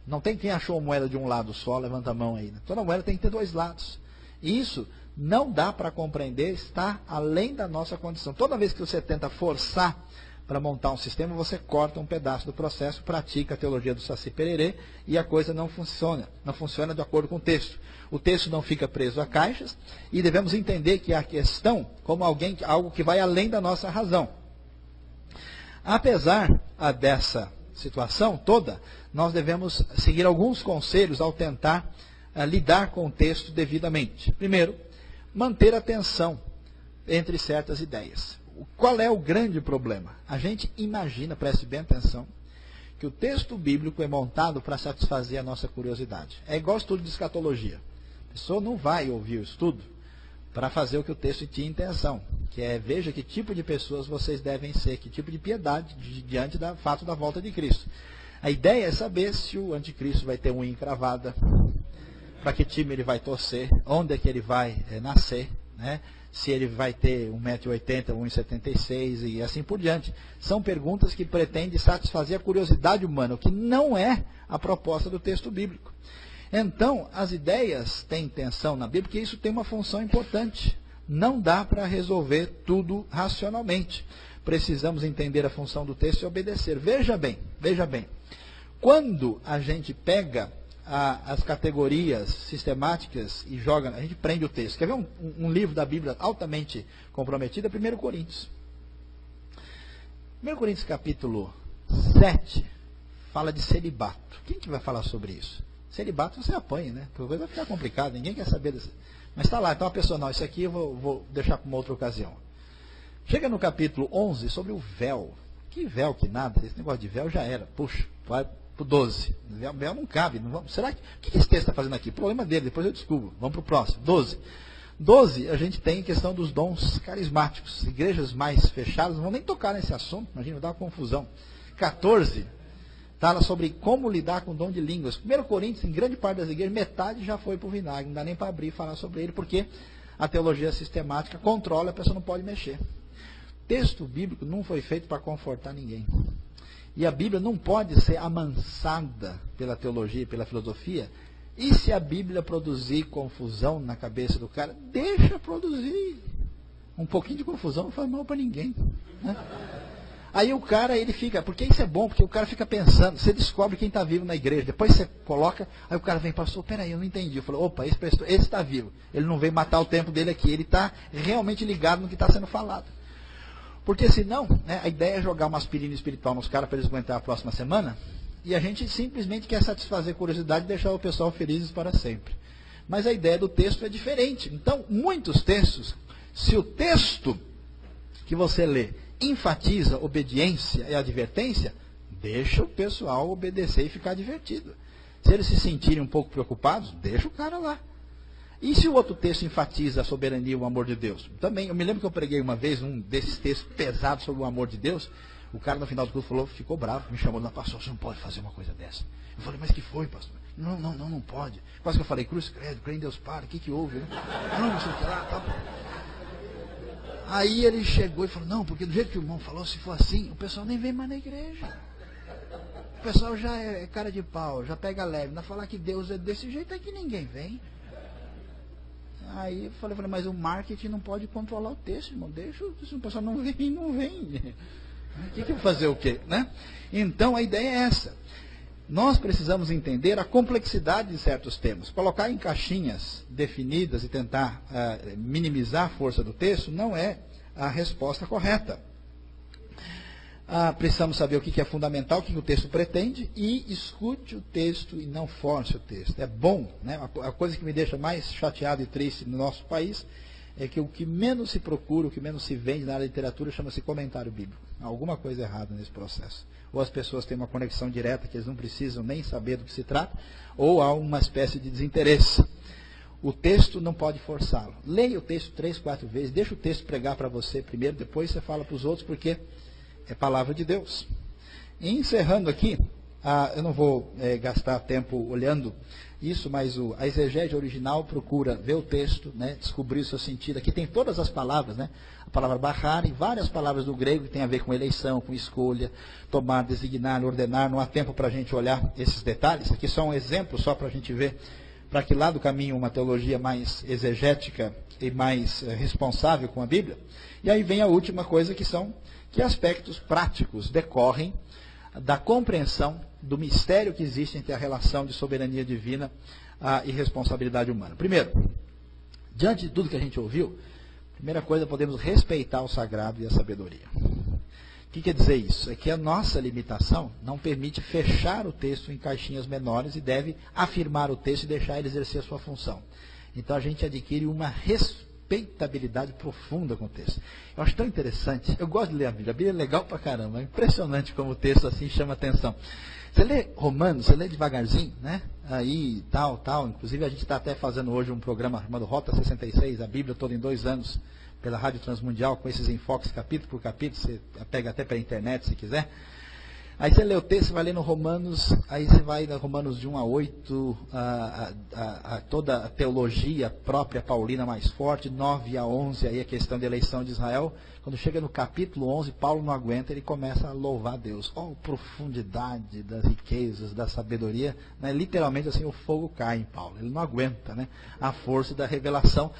não tem quem achou a moeda de um lado só, levanta a mão aí. Né? Toda moeda tem que ter dois lados. E isso não dá para compreender, está além da nossa condição. Toda vez que você tenta forçar para montar um sistema, você corta um pedaço do processo, pratica a teologia do Saci Pererê e a coisa não funciona de acordo com o texto. O texto não fica preso a caixas e devemos entender que a questão como algo que vai além da nossa razão. Apesar dessa situação toda, nós devemos seguir alguns conselhos ao tentar lidar com o texto devidamente. Primeiro, manter a tensão entre certas ideias. Qual é o grande problema? A gente imagina, preste bem atenção, que o texto bíblico é montado para satisfazer a nossa curiosidade. É igual estudo de escatologia. A pessoa não vai ouvir o estudo para fazer o que o texto tinha intenção, que é, veja que tipo de pessoas vocês devem ser, que tipo de piedade diante do fato da volta de Cristo. A ideia é saber se o anticristo vai ter unha encravada, para que time ele vai torcer, onde é que ele vai nascer, né? Se ele vai ter 1,80 m, 1,76 m e assim por diante. São perguntas que pretendem satisfazer a curiosidade humana, o que não é a proposta do texto bíblico. Então, as ideias têm tensão na Bíblia, porque isso tem uma função importante. Não dá para resolver tudo racionalmente. Precisamos entender a função do texto e obedecer. Veja bem. Quando a gente pega as categorias sistemáticas e joga, a gente prende o texto. Quer ver um livro da Bíblia altamente comprometido? É 1 Coríntios. 1 Coríntios capítulo 7 fala de celibato. Quem que vai falar sobre isso? Celibato você apanha, né? Porque vai ficar complicado, ninguém quer saber disso. Mas está lá, então a pessoa, não, isso aqui eu vou deixar para uma outra ocasião. Chega no capítulo 11 sobre o véu. Que véu, que nada, esse negócio de véu já era. Puxa, vai para o 12. Véu não cabe. Não vamos, será que, o que esse texto está fazendo aqui? Problema dele, depois eu descubro. Vamos para o próximo. 12. 12, a gente tem a questão dos dons carismáticos. Igrejas mais fechadas não vão nem tocar nesse assunto, imagina, vai dar uma confusão. 14, fala sobre como lidar com o dom de línguas. 1 Coríntios, em grande parte das igrejas, metade já foi para o vinagre, não dá nem para abrir e falar sobre ele, porque a teologia sistemática controla, a pessoa não pode mexer. Texto bíblico não foi feito para confortar ninguém. E a Bíblia não pode ser amansada pela teologia, pela filosofia. E se a Bíblia produzir confusão na cabeça do cara, deixa produzir. Um pouquinho de confusão não faz mal para ninguém. Né? Aí o cara, ele fica, porque isso é bom, porque o cara fica pensando, você descobre quem está vivo na igreja, depois você coloca, aí o cara vem, pastor, peraí, eu não entendi. Eu falo, opa, esse está vivo. Ele não veio matar o tempo dele aqui, ele está realmente ligado no que está sendo falado. Porque senão, né, a ideia é jogar uma aspirina espiritual nos caras para eles aguentar a próxima semana, e a gente simplesmente quer satisfazer a curiosidade e deixar o pessoal felizes para sempre. Mas a ideia do texto é diferente. Então, muitos textos, se o texto que você lê enfatiza obediência e advertência, deixa o pessoal obedecer e ficar divertido. Se eles se sentirem um pouco preocupados, deixa o cara lá. E se o outro texto enfatiza a soberania e o amor de Deus? Também, eu me lembro que eu preguei uma vez um desses textos pesados sobre o amor de Deus. O cara no final do culto falou, ficou bravo, me chamou lá, pastor, você não pode fazer uma coisa dessa. Eu falei, mas que foi, pastor? Não pode. Quase que eu falei, cruz credo, crê em Deus para, o que houve? Né? Não sei o que lá, tal. Aí ele chegou e falou, não, porque do jeito que o irmão falou, se for assim, o pessoal nem vem mais na igreja. O pessoal já é cara de pau, já pega leve. Não falar que Deus é desse jeito, é que ninguém vem. Aí eu falei, mas o marketing não pode controlar o texto, irmão. Deixa, se o pessoal não vem. O que eu vou fazer o quê? Né? Então a ideia é essa. Nós precisamos entender a complexidade de certos temas. Colocar em caixinhas definidas e tentar minimizar a força do texto não é a resposta correta. Precisamos saber o que é fundamental, o que o texto pretende, e escute o texto e não force o texto. É bom, né? A coisa que me deixa mais chateado e triste no nosso país é que o que menos se procura, o que menos se vende na área de literatura chama-se comentário bíblico. Há alguma coisa errada nesse processo. Ou as pessoas têm uma conexão direta que eles não precisam nem saber do que se trata, ou há uma espécie de desinteresse. O texto não pode forçá-lo. Leia o texto 3, 4 vezes, deixa o texto pregar para você primeiro, depois você fala para os outros, porque é palavra de Deus. E encerrando aqui, eu não vou gastar tempo olhando isso, mas a exegese original procura ver o texto, né, descobrir o seu sentido. Aqui tem todas as palavras, né? A palavra bahar e várias palavras do grego que tem a ver com eleição, com escolha, tomar, designar, ordenar. Não há tempo para a gente olhar esses detalhes. Aqui só um exemplo, só para a gente ver para que lado caminha uma teologia mais exegética e mais responsável com a Bíblia. E aí vem a última coisa, que aspectos práticos decorrem da compreensão do mistério que existe entre a relação de soberania divina e responsabilidade humana. Primeiro, diante de tudo que a gente ouviu, primeira coisa, podemos respeitar o sagrado e a sabedoria. O que quer dizer isso? É que a nossa limitação não permite fechar o texto em caixinhas menores e deve afirmar o texto e deixar ele exercer a sua função. Então a gente adquire uma respeitabilidade profunda com o texto. Eu acho tão interessante, eu gosto de ler a Bíblia é legal pra caramba, é impressionante como o texto assim chama atenção. Você lê Romanos, você lê devagarzinho, né? Aí, tal, inclusive a gente está até fazendo hoje um programa chamado Rota 66, a Bíblia toda em 2 anos, pela Rádio Transmundial, com esses enfoques capítulo por capítulo, você pega até pela internet se quiser. Aí você lê o texto, vai ler no Romanos, aí você vai no Romanos de 1 a 8, toda a teologia própria paulina mais forte, 9 a 11, aí a questão da eleição de Israel. Quando chega no capítulo 11, Paulo não aguenta, ele começa a louvar Deus. A profundidade das riquezas, da sabedoria, né? Literalmente assim, o fogo cai em Paulo, ele não aguenta, né? A força da revelação.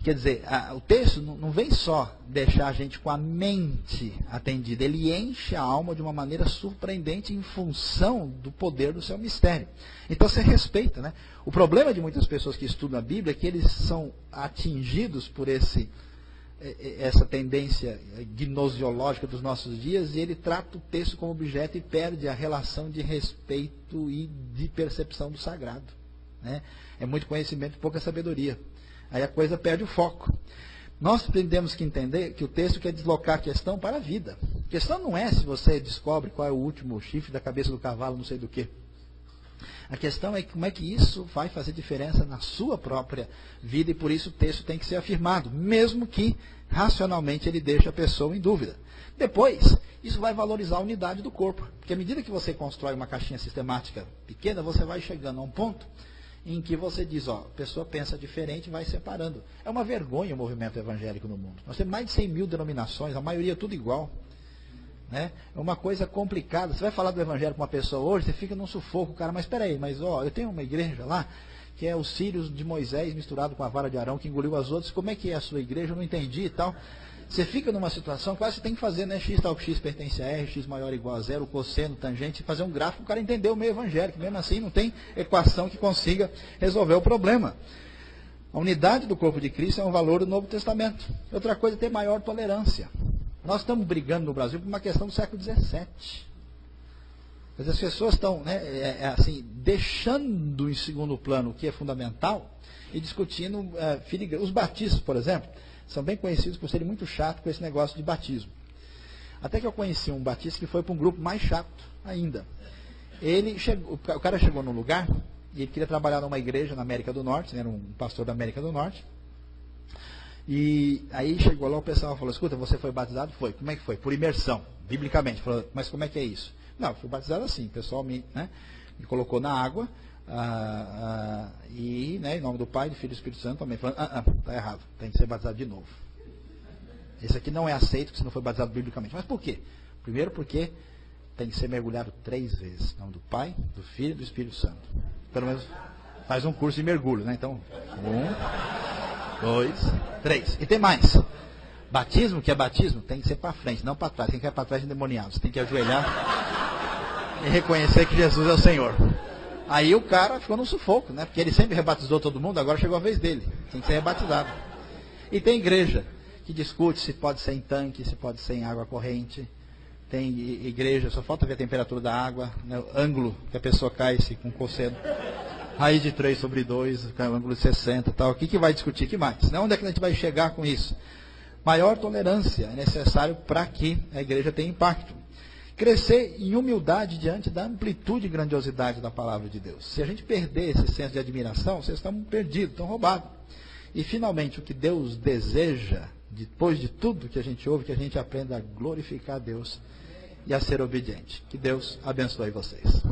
Quer dizer, o texto não vem só deixar a gente com a mente atendida, ele enche a alma de uma maneira surpreendente em função do poder do seu mistério. Então você respeita, né? O problema de muitas pessoas que estudam a Bíblia é que eles são atingidos por essa tendência gnosiológica dos nossos dias, e ele trata o texto como objeto e perde a relação de respeito e de percepção do sagrado, né? É muito conhecimento e pouca sabedoria. Aí a coisa perde o foco. Nós temos que entender que o texto quer deslocar a questão para a vida. A questão não é se você descobre qual é o último chifre da cabeça do cavalo, não sei do que. A questão é como é que isso vai fazer diferença na sua própria vida, e por isso o texto tem que ser afirmado, mesmo que racionalmente ele deixe a pessoa em dúvida. Depois, isso vai valorizar a unidade do corpo, porque à medida que você constrói uma caixinha sistemática pequena, você vai chegando a um ponto em que você diz, a pessoa pensa diferente e vai separando. É uma vergonha o movimento evangélico no mundo. Nós temos mais de 100 mil denominações, a maioria tudo igual. Né? É uma coisa complicada. Você vai falar do evangelho com uma pessoa hoje, você fica num sufoco, cara, mas espera aí, eu tenho uma igreja lá, que é os círios de Moisés misturado com a vara de Arão, que engoliu as outras, como é que é a sua igreja? Eu não entendi e tal. Você fica numa situação, quase você tem que fazer, né? X tal que X pertence a R, X maior ou igual a zero, cosseno, tangente, fazer um gráfico, o cara entender o meio evangélico. Mesmo assim, não tem equação que consiga resolver o problema. A unidade do corpo de Cristo é um valor do Novo Testamento. Outra coisa é ter maior tolerância. Nós estamos brigando no Brasil por uma questão do século XVII. Mas as pessoas estão, né, assim, deixando em segundo plano o que é fundamental e discutindo filigrana. Os batistas, por exemplo, são bem conhecidos por serem muito chatos com esse negócio de batismo. Até que eu conheci um batista que foi para um grupo mais chato ainda. O cara chegou num lugar e ele queria trabalhar numa igreja na América do Norte, né, era um pastor da América do Norte. E aí chegou lá, o pessoal falou: escuta, você foi batizado? Foi. Como é que foi? Por imersão, biblicamente. Falou: mas como é que é isso? Não, fui batizado assim, o pessoal me colocou na água, e, né, em nome do Pai, do Filho e do Espírito Santo, também falando: está errado, tem que ser batizado de novo. Esse aqui não é aceito, porque você não foi batizado biblicamente. Mas por quê? Primeiro porque tem que ser mergulhado 3 vezes, em nome do Pai, do Filho e do Espírito Santo. Pelo menos faz um curso de mergulho, né? Então, 1, 2, 3. E tem mais. Batismo, que é batismo, tem que ser para frente, não para trás. Quem quer para trás é endemoniado. Você tem que ajoelhar e reconhecer que Jesus é o Senhor. Aí o cara ficou no sufoco, né? Porque ele sempre rebatizou todo mundo, agora chegou a vez dele. Tem que ser rebatizado. E tem igreja que discute se pode ser em tanque, se pode ser em água corrente. Tem igreja, só falta ver a temperatura da água, né? O ângulo que a pessoa cai com cosseno. Raiz de 3/2, ângulo de 60 e tal. O que vai discutir? Que mais? Né? Onde é que a gente vai chegar com isso? Maior tolerância é necessário para que a igreja tenha impacto. Crescer em humildade diante da amplitude e grandiosidade da palavra de Deus. Se a gente perder esse senso de admiração, vocês estão perdidos, estão roubados. E finalmente, o que Deus deseja, depois de tudo que a gente ouve, que a gente aprenda a glorificar a Deus e a ser obediente. Que Deus abençoe vocês.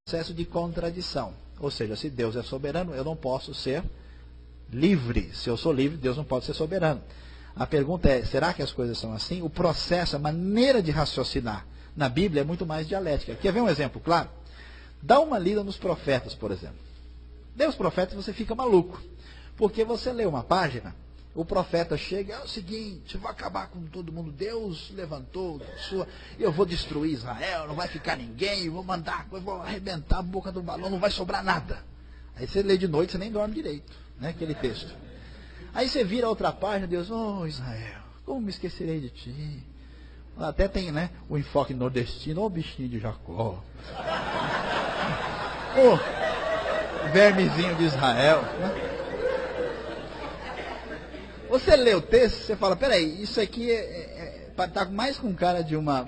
Processo de contradição. Ou seja, se Deus é soberano, eu não posso ser livre. Se eu sou livre, Deus não pode ser soberano. A pergunta é, será que as coisas são assim? O processo, a maneira de raciocinar na Bíblia é muito mais dialética. Quer ver um exemplo claro? Dá uma lida nos profetas, por exemplo. Lê os profetas e você fica maluco. Porque você lê uma página, o profeta chega, é o seguinte, eu vou acabar com todo mundo, Deus levantou, eu vou destruir Israel, não vai ficar ninguém, eu vou arrebentar a boca do balão, não vai sobrar nada. Aí você lê de noite, você nem dorme direito, né, aquele texto. Aí você vira a outra página, Deus, Israel, como me esquecerei de ti? Até tem, né, o enfoque nordestino, bichinho de Jacó. Vermezinho de Israel, né? Você lê o texto, você fala, peraí, isso aqui está mais com cara de uma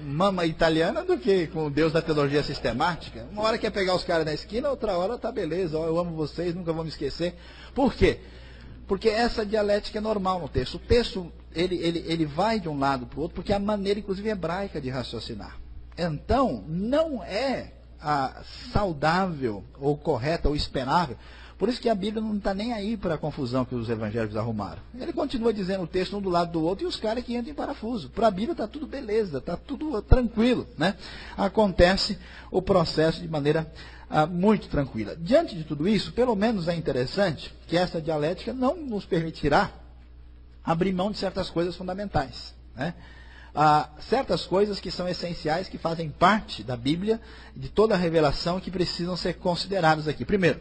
mama italiana do que com o Deus da teologia sistemática. Uma hora quer pegar os caras na esquina, outra hora tá beleza, eu amo vocês, nunca vou me esquecer. Por quê? Porque essa dialética é normal no texto. O texto, ele vai de um lado para o outro, porque é a maneira, inclusive, hebraica de raciocinar. Então, não é saudável, ou correta, ou esperável. Por isso que a Bíblia não está nem aí para a confusão que os evangélicos arrumaram. Ele continua dizendo o texto um do lado do outro e os caras que entram em parafuso. Para a Bíblia está tudo beleza, está tudo tranquilo, né? Acontece o processo de maneira muito tranquila. Diante de tudo isso, pelo menos é interessante que essa dialética não nos permitirá abrir mão de certas coisas fundamentais, né? Certas coisas que são essenciais, que fazem parte da Bíblia, de toda a revelação, que precisam ser consideradas aqui. Primeiro,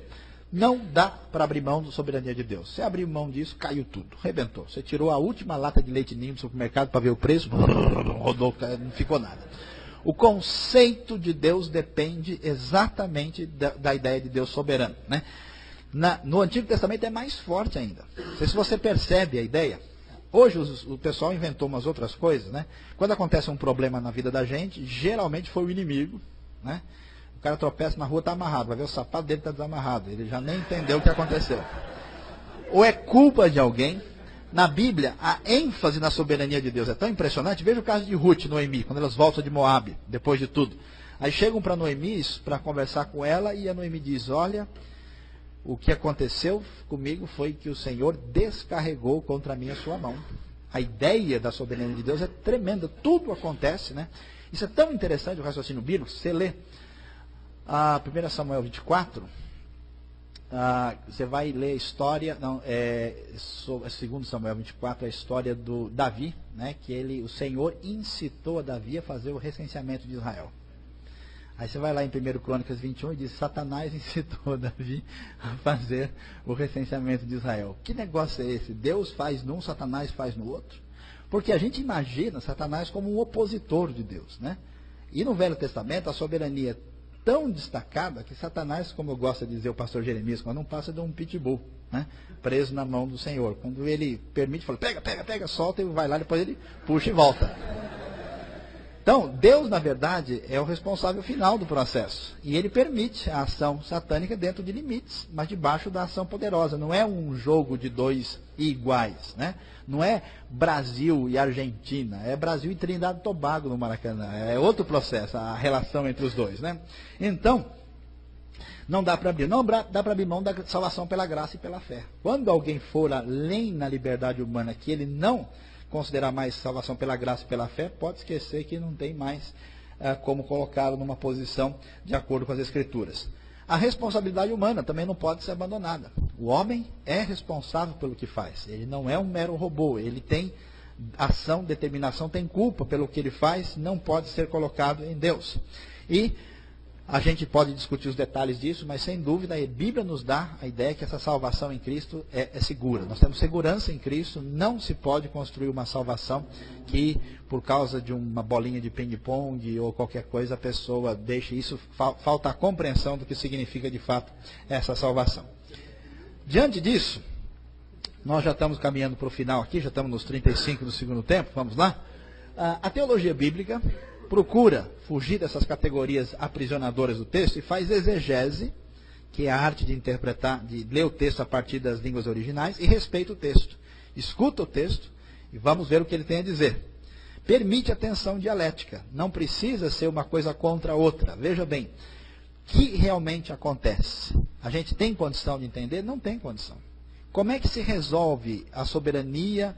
não dá para abrir mão da soberania de Deus. Você abrir mão disso, caiu tudo, arrebentou. Você tirou a última lata de leite ninho do supermercado para ver o preço, rodou, não ficou nada. O conceito de Deus depende exatamente da ideia de Deus soberano, né? No Antigo Testamento é mais forte ainda. Não sei se você percebe a ideia. Hoje o pessoal inventou umas outras coisas, né? Quando acontece um problema na vida da gente, geralmente foi o inimigo, né? O cara tropeça na rua, está amarrado, vai ver o sapato dele está desamarrado, ele já nem entendeu o que aconteceu. Ou é culpa de alguém. Na Bíblia, a ênfase na soberania de Deus é tão impressionante. Veja o caso de Ruth e Noemi, quando elas voltam de Moabe, depois de tudo. Aí chegam para Noemi para conversar com ela, e a Noemi diz, olha, o que aconteceu comigo foi que o Senhor descarregou contra mim a sua mão. A ideia da soberania de Deus é tremenda, tudo acontece, né? Isso é tão interessante, o raciocínio bíblico. Se você lê a 1 Samuel 24, você vai ler a história, 2 Samuel 24, a história do Davi, né, que o Senhor incitou a Davi a fazer o recenseamento de Israel. Aí você vai lá em 1 Crônicas 21 e diz: Satanás incitou Davi a fazer o recenseamento de Israel. Que negócio é esse? Deus faz num, Satanás faz no outro? Porque a gente imagina Satanás como um opositor de Deus, né? E no Velho Testamento a soberania é tão destacada que Satanás, como gosta de dizer o pastor Jeremias, quando não passa de um pitbull, né, preso na mão do Senhor. Quando ele permite, fala: pega, solta, e vai lá, depois ele puxa e volta. Então, Deus, na verdade, é o responsável final do processo. E ele permite a ação satânica dentro de limites, mas debaixo da ação poderosa. Não é um jogo de dois iguais, né? Não é Brasil e Argentina, é Brasil e Trindade e Tobago no Maracanã. É outro processo, a relação entre os dois, né? Então, não dá para abrir. Não dá para abrir mão da salvação pela graça e pela fé. Quando alguém for além na liberdade humana, que ele não considerar mais salvação pela graça e pela fé, pode esquecer que não tem mais como colocá-lo numa posição de acordo com as Escrituras. A responsabilidade humana também não pode ser abandonada. O homem é responsável pelo que faz. Ele não é um mero robô. Ele tem ação, determinação, tem culpa pelo que ele faz, não pode ser colocado em Deus. E a gente pode discutir os detalhes disso, mas sem dúvida a Bíblia nos dá a ideia que essa salvação em Cristo é segura. Nós temos segurança em Cristo, não se pode construir uma salvação que, por causa de uma bolinha de ping-pong ou qualquer coisa, a pessoa deixe isso, falta a compreensão do que significa de fato essa salvação. Diante disso, nós já estamos caminhando para o final aqui, já estamos nos 35 do segundo tempo, vamos lá? A teologia bíblica procura fugir dessas categorias aprisionadoras do texto e faz exegese, que é a arte de interpretar, de ler o texto a partir das línguas originais, e respeita o texto. Escuta o texto e vamos ver o que ele tem a dizer. Permite a tensão dialética, não precisa ser uma coisa contra a outra. Veja bem, o que realmente acontece? A gente tem condição de entender? Não tem condição. Como é que se resolve a soberania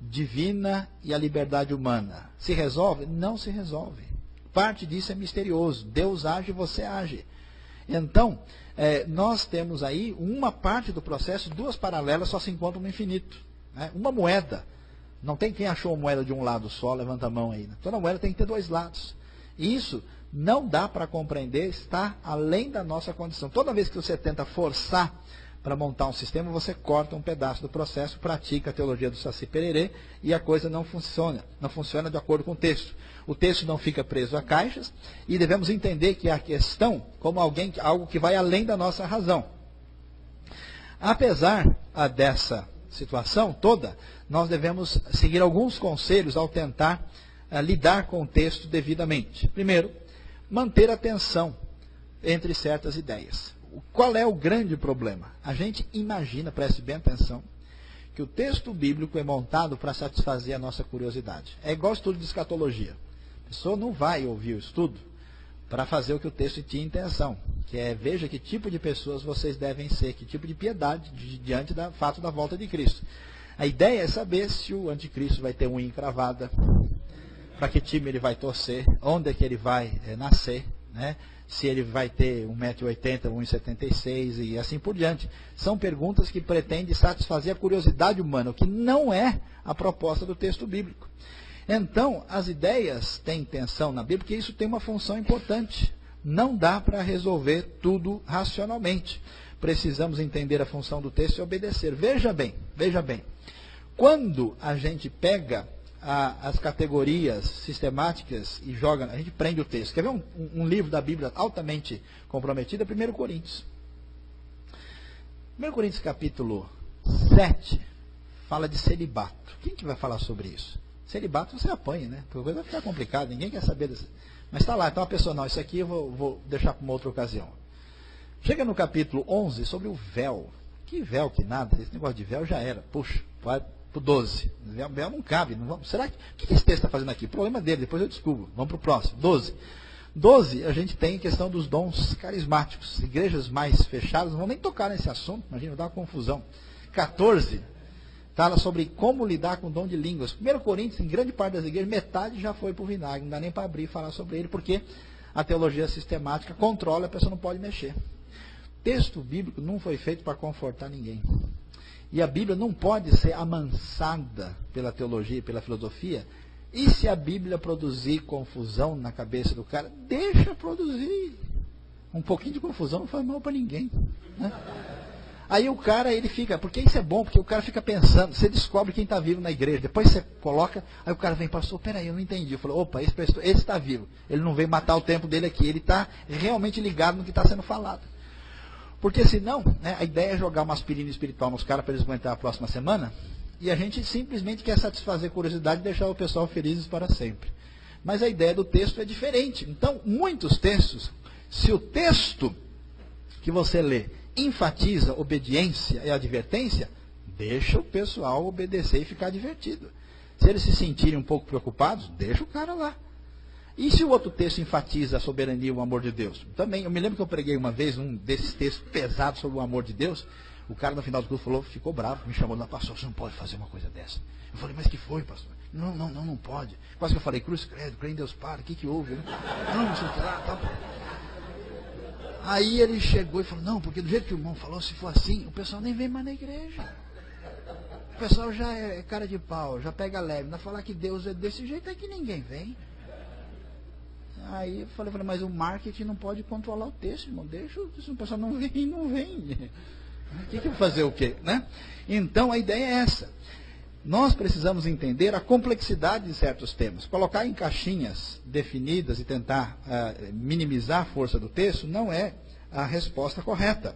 divina e a liberdade humana? Se resolve? Não se resolve. Parte disso é misterioso. Deus age, você age. Então, nós temos aí uma parte do processo, duas paralelas só se encontram no infinito. Né? Uma moeda. Não tem quem achou a moeda de um lado só, levanta a mão aí. Toda moeda tem que ter dois lados. E isso não dá para compreender, está além da nossa condição. Toda vez que você tenta forçar para montar um sistema, você corta um pedaço do processo, pratica a teologia do Saci Pererê e a coisa não funciona de acordo com o texto. O texto não fica preso a caixas e devemos entender que a questão como algo que vai além da nossa razão. Apesar dessa situação toda, nós devemos seguir alguns conselhos ao tentar lidar com o texto devidamente. Primeiro, manter a tensão entre certas ideias. Qual é o grande problema? A gente imagina, preste bem atenção, que o texto bíblico é montado para satisfazer a nossa curiosidade. É igual estudo de escatologia. A pessoa não vai ouvir o estudo para fazer o que o texto tinha intenção, que é: veja que tipo de pessoas vocês devem ser, que tipo de piedade diante do fato da volta de Cristo. A ideia é saber se o anticristo vai ter unha encravada, para que time ele vai torcer, onde é que ele vai nascer, né? Se ele vai ter 1,80 m, 1,76 m e assim por diante. São perguntas que pretendem satisfazer a curiosidade humana, o que não é a proposta do texto bíblico. Então, as ideias têm tensão na Bíblia, porque isso tem uma função importante. Não dá para resolver tudo racionalmente. Precisamos entender a função do texto e obedecer. Veja bem. Quando a gente pega as categorias sistemáticas e joga, a gente prende o texto. Quer ver um livro da Bíblia altamente comprometido? É 1 Coríntios. 1 Coríntios capítulo 7 fala de celibato. Quem que vai falar sobre isso? Celibato você apanha, né? Porque a coisa vai ficar complicada, ninguém quer saber disso. Mas está lá, então a pessoa: não, isso aqui eu vou deixar para uma outra ocasião. Chega no capítulo 11 sobre o véu. Que véu, que nada, esse negócio de véu já era. Puxa, vai para o 12. Véu não cabe. Não vamos, será que, o que esse texto está fazendo aqui? O problema dele, depois eu descubro. Vamos para o próximo. 12. 12, a gente tem a questão dos dons carismáticos. Igrejas mais fechadas não vão nem tocar nesse assunto, imagina, dá uma confusão. 14, fala sobre como lidar com o dom de línguas. 1 Coríntios, em grande parte das igrejas, metade já foi para o vinagre. Não dá nem para abrir e falar sobre ele, porque a teologia sistemática controla, a pessoa não pode mexer. Texto bíblico não foi feito para confortar ninguém. E a Bíblia não pode ser amansada pela teologia e pela filosofia. E se a Bíblia produzir confusão na cabeça do cara, deixa produzir. Um pouquinho de confusão não faz mal para ninguém, né? Aí o cara, ele fica, porque isso é bom, porque o cara fica pensando, você descobre quem está vivo na igreja, depois você coloca, aí o cara vem, pastor, peraí, eu não entendi. Eu falo, opa, esse está vivo, ele não veio matar o tempo dele aqui, ele está realmente ligado no que está sendo falado. Porque senão, né, a ideia é jogar uma aspirina espiritual nos caras para eles aguentar a próxima semana, e a gente simplesmente quer satisfazer a curiosidade e deixar o pessoal felizes para sempre. Mas a ideia do texto é diferente. Então, muitos textos, se o texto que você lê enfatiza obediência e advertência, deixa o pessoal obedecer e ficar divertido. Se eles se sentirem um pouco preocupados, deixa o cara lá. E se o outro texto enfatiza a soberania e o amor de Deus? Também, eu me lembro que eu preguei uma vez um desses textos pesados sobre o amor de Deus. O cara no final do curso falou, ficou bravo, me chamou lá, pastor, você não pode fazer uma coisa dessa. Eu falei, mas que foi, pastor? Não pode. Quase que eu falei, cruz credo, crê em Deus para, o que houve? Não sei o que lá, tal. Aí ele chegou e falou, não, porque do jeito que o irmão falou, se for assim, o pessoal nem vem mais na igreja. O pessoal já é cara de pau, já pega leve. Não falar que Deus é desse jeito é que ninguém vem. Aí eu falei, mas o marketing não pode controlar o texto, irmão. Deixa o pessoal não vem. Que eu vou fazer o quê? Né? Então a ideia é essa. Nós precisamos entender a complexidade de certos temas. Colocar em caixinhas definidas e tentar minimizar a força do texto não é a resposta correta.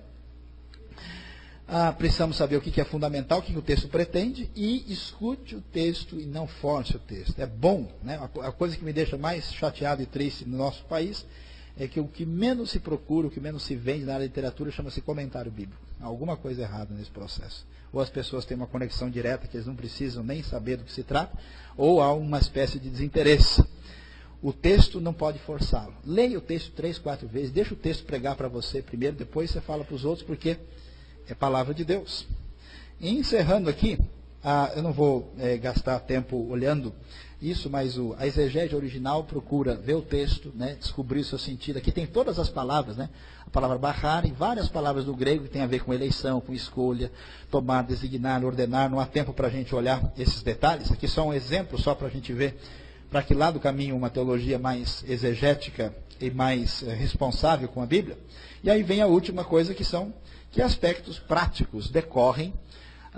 Precisamos saber o que é fundamental, o que o texto pretende, e escute o texto e não force o texto. É bom, né? A coisa que me deixa mais chateado e triste no nosso país é que o que menos se procura, o que menos se vende na literatura chama-se comentário bíblico. Há alguma coisa errada nesse processo. Ou as pessoas têm uma conexão direta que eles não precisam nem saber do que se trata, ou há uma espécie de desinteresse. O texto não pode forçá-lo. Leia o texto 3, 4 vezes, deixa o texto pregar para você primeiro, depois você fala para os outros, porque é palavra de Deus. E encerrando aqui, eu não vou gastar tempo olhando isso, mas a exegese original procura ver o texto, né, descobrir o seu sentido. Aqui tem todas as palavras, né? A palavra barrar e várias palavras do grego que tem a ver com eleição, com escolha, tomar, designar, ordenar. Não há tempo para a gente olhar esses detalhes. Aqui só um exemplo, só para a gente ver para que lado caminha uma teologia mais exegética e mais responsável com a Bíblia. E aí vem a última coisa, que aspectos práticos decorrem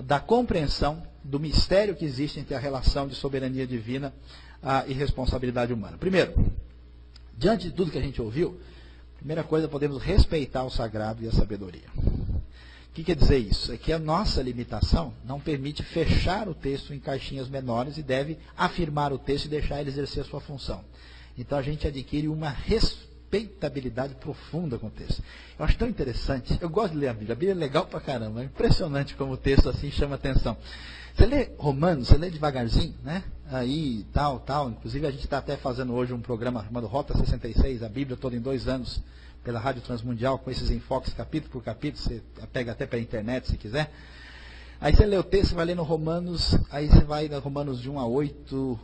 da compreensão do mistério que existe entre a relação de soberania divina e responsabilidade humana. Primeiro, diante de tudo que a gente ouviu, primeira coisa, podemos respeitar o sagrado e a sabedoria. O que quer dizer isso? É que a nossa limitação não permite fechar o texto em caixinhas menores e deve afirmar o texto e deixar ele exercer a sua função. Então a gente adquire uma respeitabilidade profunda com o texto. Eu acho tão interessante. Eu gosto de ler a Bíblia. A Bíblia é legal pra caramba. É impressionante como o texto assim chama atenção. Você lê Romanos, você lê devagarzinho, né? Aí, tal. Inclusive, a gente está até fazendo hoje um programa chamado Rota 66, a Bíblia toda em 2 anos, pela Rádio Transmundial, com esses enfoques capítulo por capítulo. Você pega até pela internet, se quiser. Aí você lê o texto, você vai lendo Romanos, aí você vai no Romanos de 1 a 8,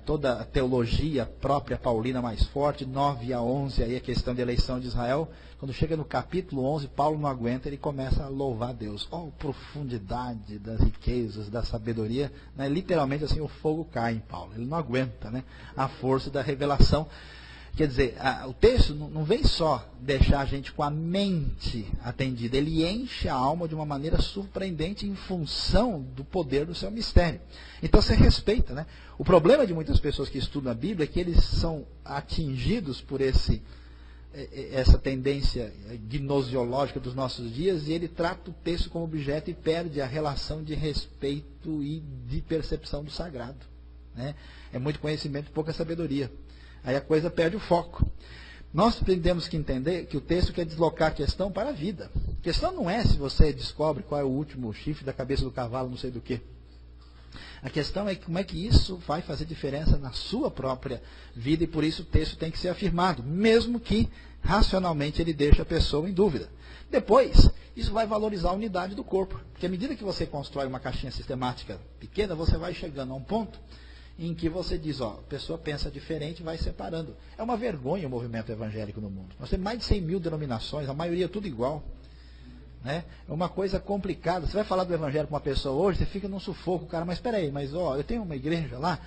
toda a teologia própria paulina mais forte, 9 a 11, aí a questão de eleição de Israel. Quando chega no capítulo 11, Paulo não aguenta, ele começa a louvar a Deus. Oh, profundidade das riquezas, da sabedoria. Né? Literalmente assim, o fogo cai em Paulo. Ele não aguenta, né? A força da revelação. Quer dizer, o texto não vem só deixar a gente com a mente atendida, ele enche a alma de uma maneira surpreendente em função do poder do seu mistério. Então você respeita, né? O problema de muitas pessoas que estudam a Bíblia é que eles são atingidos por essa tendência gnosiológica dos nossos dias e ele trata o texto como objeto e perde a relação de respeito e de percepção do sagrado. Né? É muito conhecimento e pouca sabedoria. Aí a coisa perde o foco. Nós temos que entender que o texto quer deslocar a questão para a vida. A questão não é se você descobre qual é o último chifre da cabeça do cavalo, não sei do que. A questão é como é que isso vai fazer diferença na sua própria vida e por isso o texto tem que ser afirmado, mesmo que racionalmente ele deixe a pessoa em dúvida. Depois, isso vai valorizar a unidade do corpo. Porque à medida que você constrói uma caixinha sistemática pequena, você vai chegando a um ponto em que você diz, ó, a pessoa pensa diferente e vai separando. É uma vergonha o movimento evangélico no mundo. Nós temos mais de 100 mil denominações, a maioria tudo igual. né? É uma coisa complicada. Você vai falar do evangelho com uma pessoa hoje, você fica num sufoco, cara, mas espera aí, mas ó, eu tenho uma igreja lá,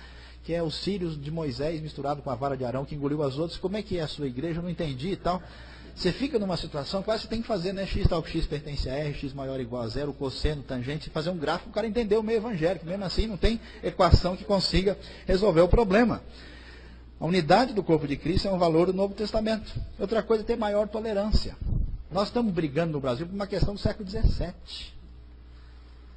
que é os cílios de Moisés misturado com a vara de Arão, que engoliu as outras, como é que é a sua igreja? Eu não entendi e tal. Você fica numa situação, quase você tem que fazer, né? X tal que X pertence a R, X maior ou igual a zero, cosseno, tangente, fazer um gráfico, o cara entender o meio evangélico. Mesmo assim, não tem equação que consiga resolver o problema. A unidade do corpo de Cristo é um valor do Novo Testamento. Outra coisa é ter maior tolerância. Nós estamos brigando no Brasil por uma questão do século XVII.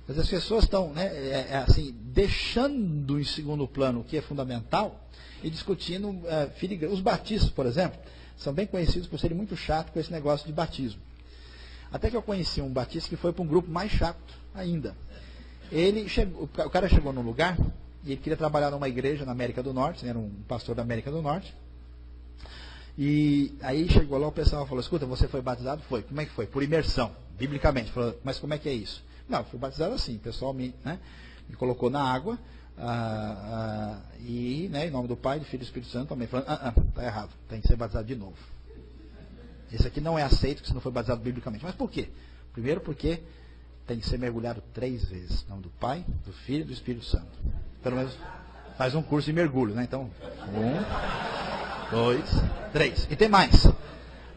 Mas as pessoas estão, né, assim, deixando em segundo plano o que é fundamental e discutindo os batistas, por exemplo, são bem conhecidos por serem muito chatos com esse negócio de batismo. Até que eu conheci um batista que foi para um grupo mais chato ainda. O cara chegou num lugar e ele queria trabalhar numa igreja na América do Norte, era um pastor da América do Norte. E aí chegou lá, o pessoal falou, escuta, você foi batizado? Foi. Como é que foi? Por imersão, biblicamente. Falou, mas como é que é isso? Não, fui batizado assim, o pessoal me colocou na água, e em nome do Pai, do Filho e do Espírito Santo também. Falando, está errado, tem que ser batizado de novo. Esse aqui não é aceito, que se não foi batizado biblicamente. Mas por quê? Primeiro porque tem que ser mergulhado 3 vezes. Em nome do Pai, do Filho e do Espírito Santo. Pelo menos faz um curso de mergulho, né? Então, 1, 2, 3. E tem mais.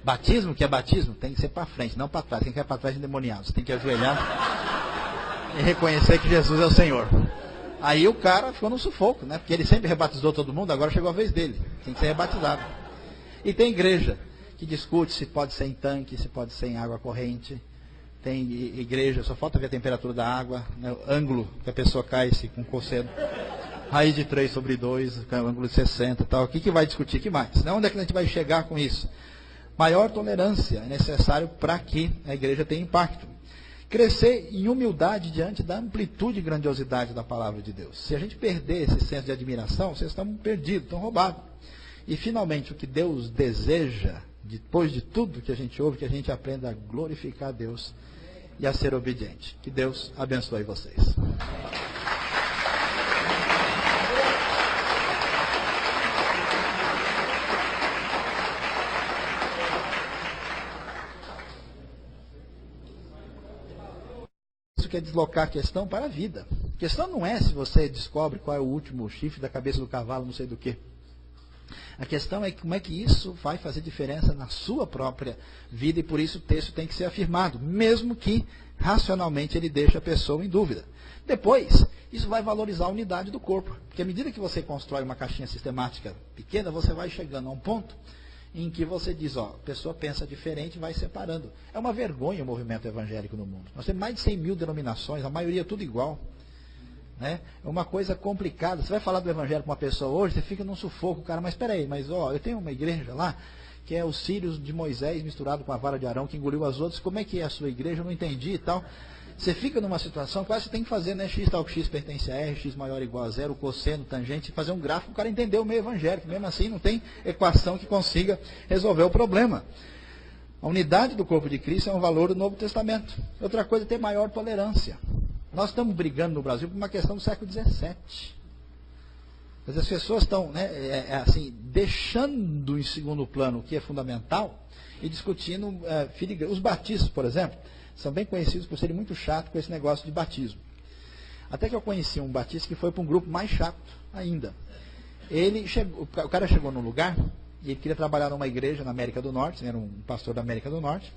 Batismo, que é batismo, tem que ser para frente, não para trás. Quem quer para trás é endemoniado. Você tem que ajoelhar e reconhecer que Jesus é o Senhor. Aí o cara ficou no sufoco, né? Porque ele sempre rebatizou todo mundo, agora chegou a vez dele. Tem que ser rebatizado. E tem igreja que discute se pode ser em tanque, se pode ser em água corrente. Tem igreja, só falta ver a temperatura da água, né? O ângulo que a pessoa cai-se com cosseno. Raiz de 3/2, ângulo de 60 e tal. O que vai discutir? Que mais? Onde é que a gente vai chegar com isso? Maior tolerância é necessário para que a igreja tenha impacto. Crescer em humildade diante da amplitude e grandiosidade da palavra de Deus. Se a gente perder esse senso de admiração, vocês estão perdidos, estão roubados. E finalmente o que Deus deseja, depois de tudo que a gente ouve, que a gente aprenda a glorificar a Deus e a ser obediente. Que Deus abençoe vocês. Isso quer deslocar a questão para a vida. A questão não é se você descobre qual é o último chifre da cabeça do cavalo, não sei do que. A questão é como é que isso vai fazer diferença na sua própria vida e por isso o texto tem que ser afirmado, mesmo que racionalmente ele deixe a pessoa em dúvida. Depois, isso vai valorizar a unidade do corpo, porque à medida que você constrói uma caixinha sistemática pequena, você vai chegando a um ponto em que você diz, ó, a pessoa pensa diferente e vai separando. É uma vergonha o movimento evangélico no mundo. Nós temos mais de 100 mil denominações, a maioria tudo igual. É uma coisa complicada. Você vai falar do evangelho com uma pessoa hoje, você fica num sufoco, cara, mas espera aí, mas ó, eu tenho uma igreja lá, que é os cílios de Moisés misturado com a vara de Arão, que engoliu as outras, como é que é a sua igreja? Eu não entendi e tal. Você fica numa situação, quase você tem que fazer, né? X tal que X pertence a R, X maior ou igual a zero, cosseno, tangente, fazer um gráfico, o cara entender o meio evangélico. Mesmo assim, não tem equação que consiga resolver o problema. A unidade do corpo de Cristo é um valor do Novo Testamento. Outra coisa é ter maior tolerância. Nós estamos brigando no Brasil por uma questão do século XVII. Mas as pessoas estão, né, assim, deixando em segundo plano o que é fundamental e discutindo os batistas, por exemplo, são bem conhecidos por serem muito chatos com esse negócio de batismo. Até que eu conheci um batista que foi para um grupo mais chato ainda. O cara chegou num lugar e ele queria trabalhar numa igreja na América do Norte, era um pastor da América do Norte.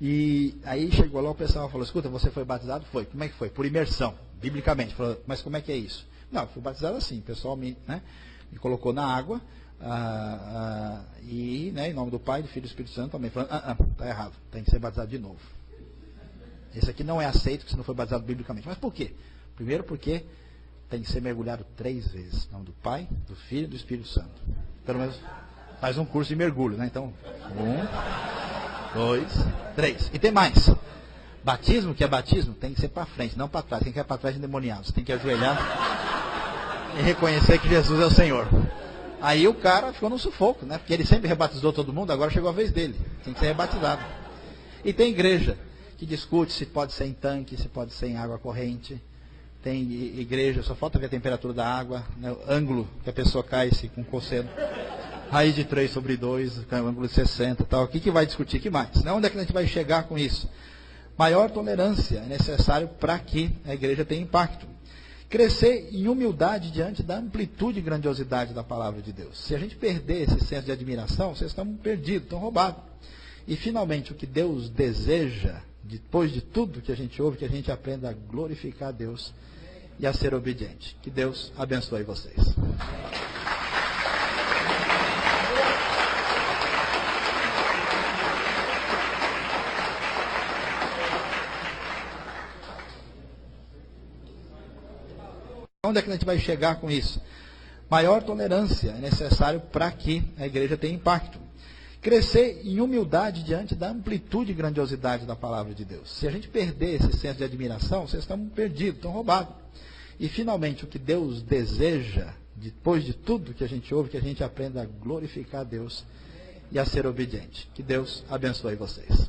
E aí chegou lá, o pessoal falou, escuta, você foi batizado? Foi. Como é que foi? Por imersão, biblicamente. Falou, mas como é que é isso? Não, fui batizado assim, o pessoal me colocou na água, e em nome do Pai, do Filho e do Espírito Santo também. Falando, está errado, tem que ser batizado de novo. Esse aqui não é aceito, que se não foi batizado biblicamente. Mas por quê? Primeiro porque tem que ser mergulhado 3 vezes. Em nome do Pai, do Filho e do Espírito Santo. Pelo menos faz um curso de mergulho, né? Então, 1, 2, 3. E tem mais. Batismo, que é batismo, tem que ser para frente, não para trás. Quem quer para trás é endemoniado. Você tem que ajoelhar e reconhecer que Jesus é o Senhor. Aí o cara ficou no sufoco, né? Porque ele sempre rebatizou todo mundo, agora chegou a vez dele. Tem que ser rebatizado. E tem igreja que discute se pode ser em tanque, se pode ser em água corrente. Tem igreja, só falta ver a temperatura da água, né? O ângulo que a pessoa cai-se com cosseno. raiz de 3 sobre 2, ângulo de 60 e tal. O que vai discutir? Que mais? Né? Onde é que a gente vai chegar com isso? Maior tolerância é necessário para que a igreja tenha impacto. Crescer em humildade diante da amplitude e grandiosidade da palavra de Deus. Se a gente perder esse senso de admiração, vocês estão perdidos, estão roubados. E finalmente, o que Deus deseja, depois de tudo que a gente ouve, que a gente aprenda a glorificar a Deus e a ser obediente. Que Deus abençoe vocês. Onde é que a gente vai chegar com isso? Maior tolerância é necessário para que a igreja tenha impacto. Crescer em humildade diante da amplitude e grandiosidade da palavra de Deus. Se a gente perder esse senso de admiração, vocês estão perdidos, estão roubados. E finalmente, o que Deus deseja, depois de tudo que a gente ouve, que a gente aprenda a glorificar a Deus e a ser obediente. Que Deus abençoe vocês.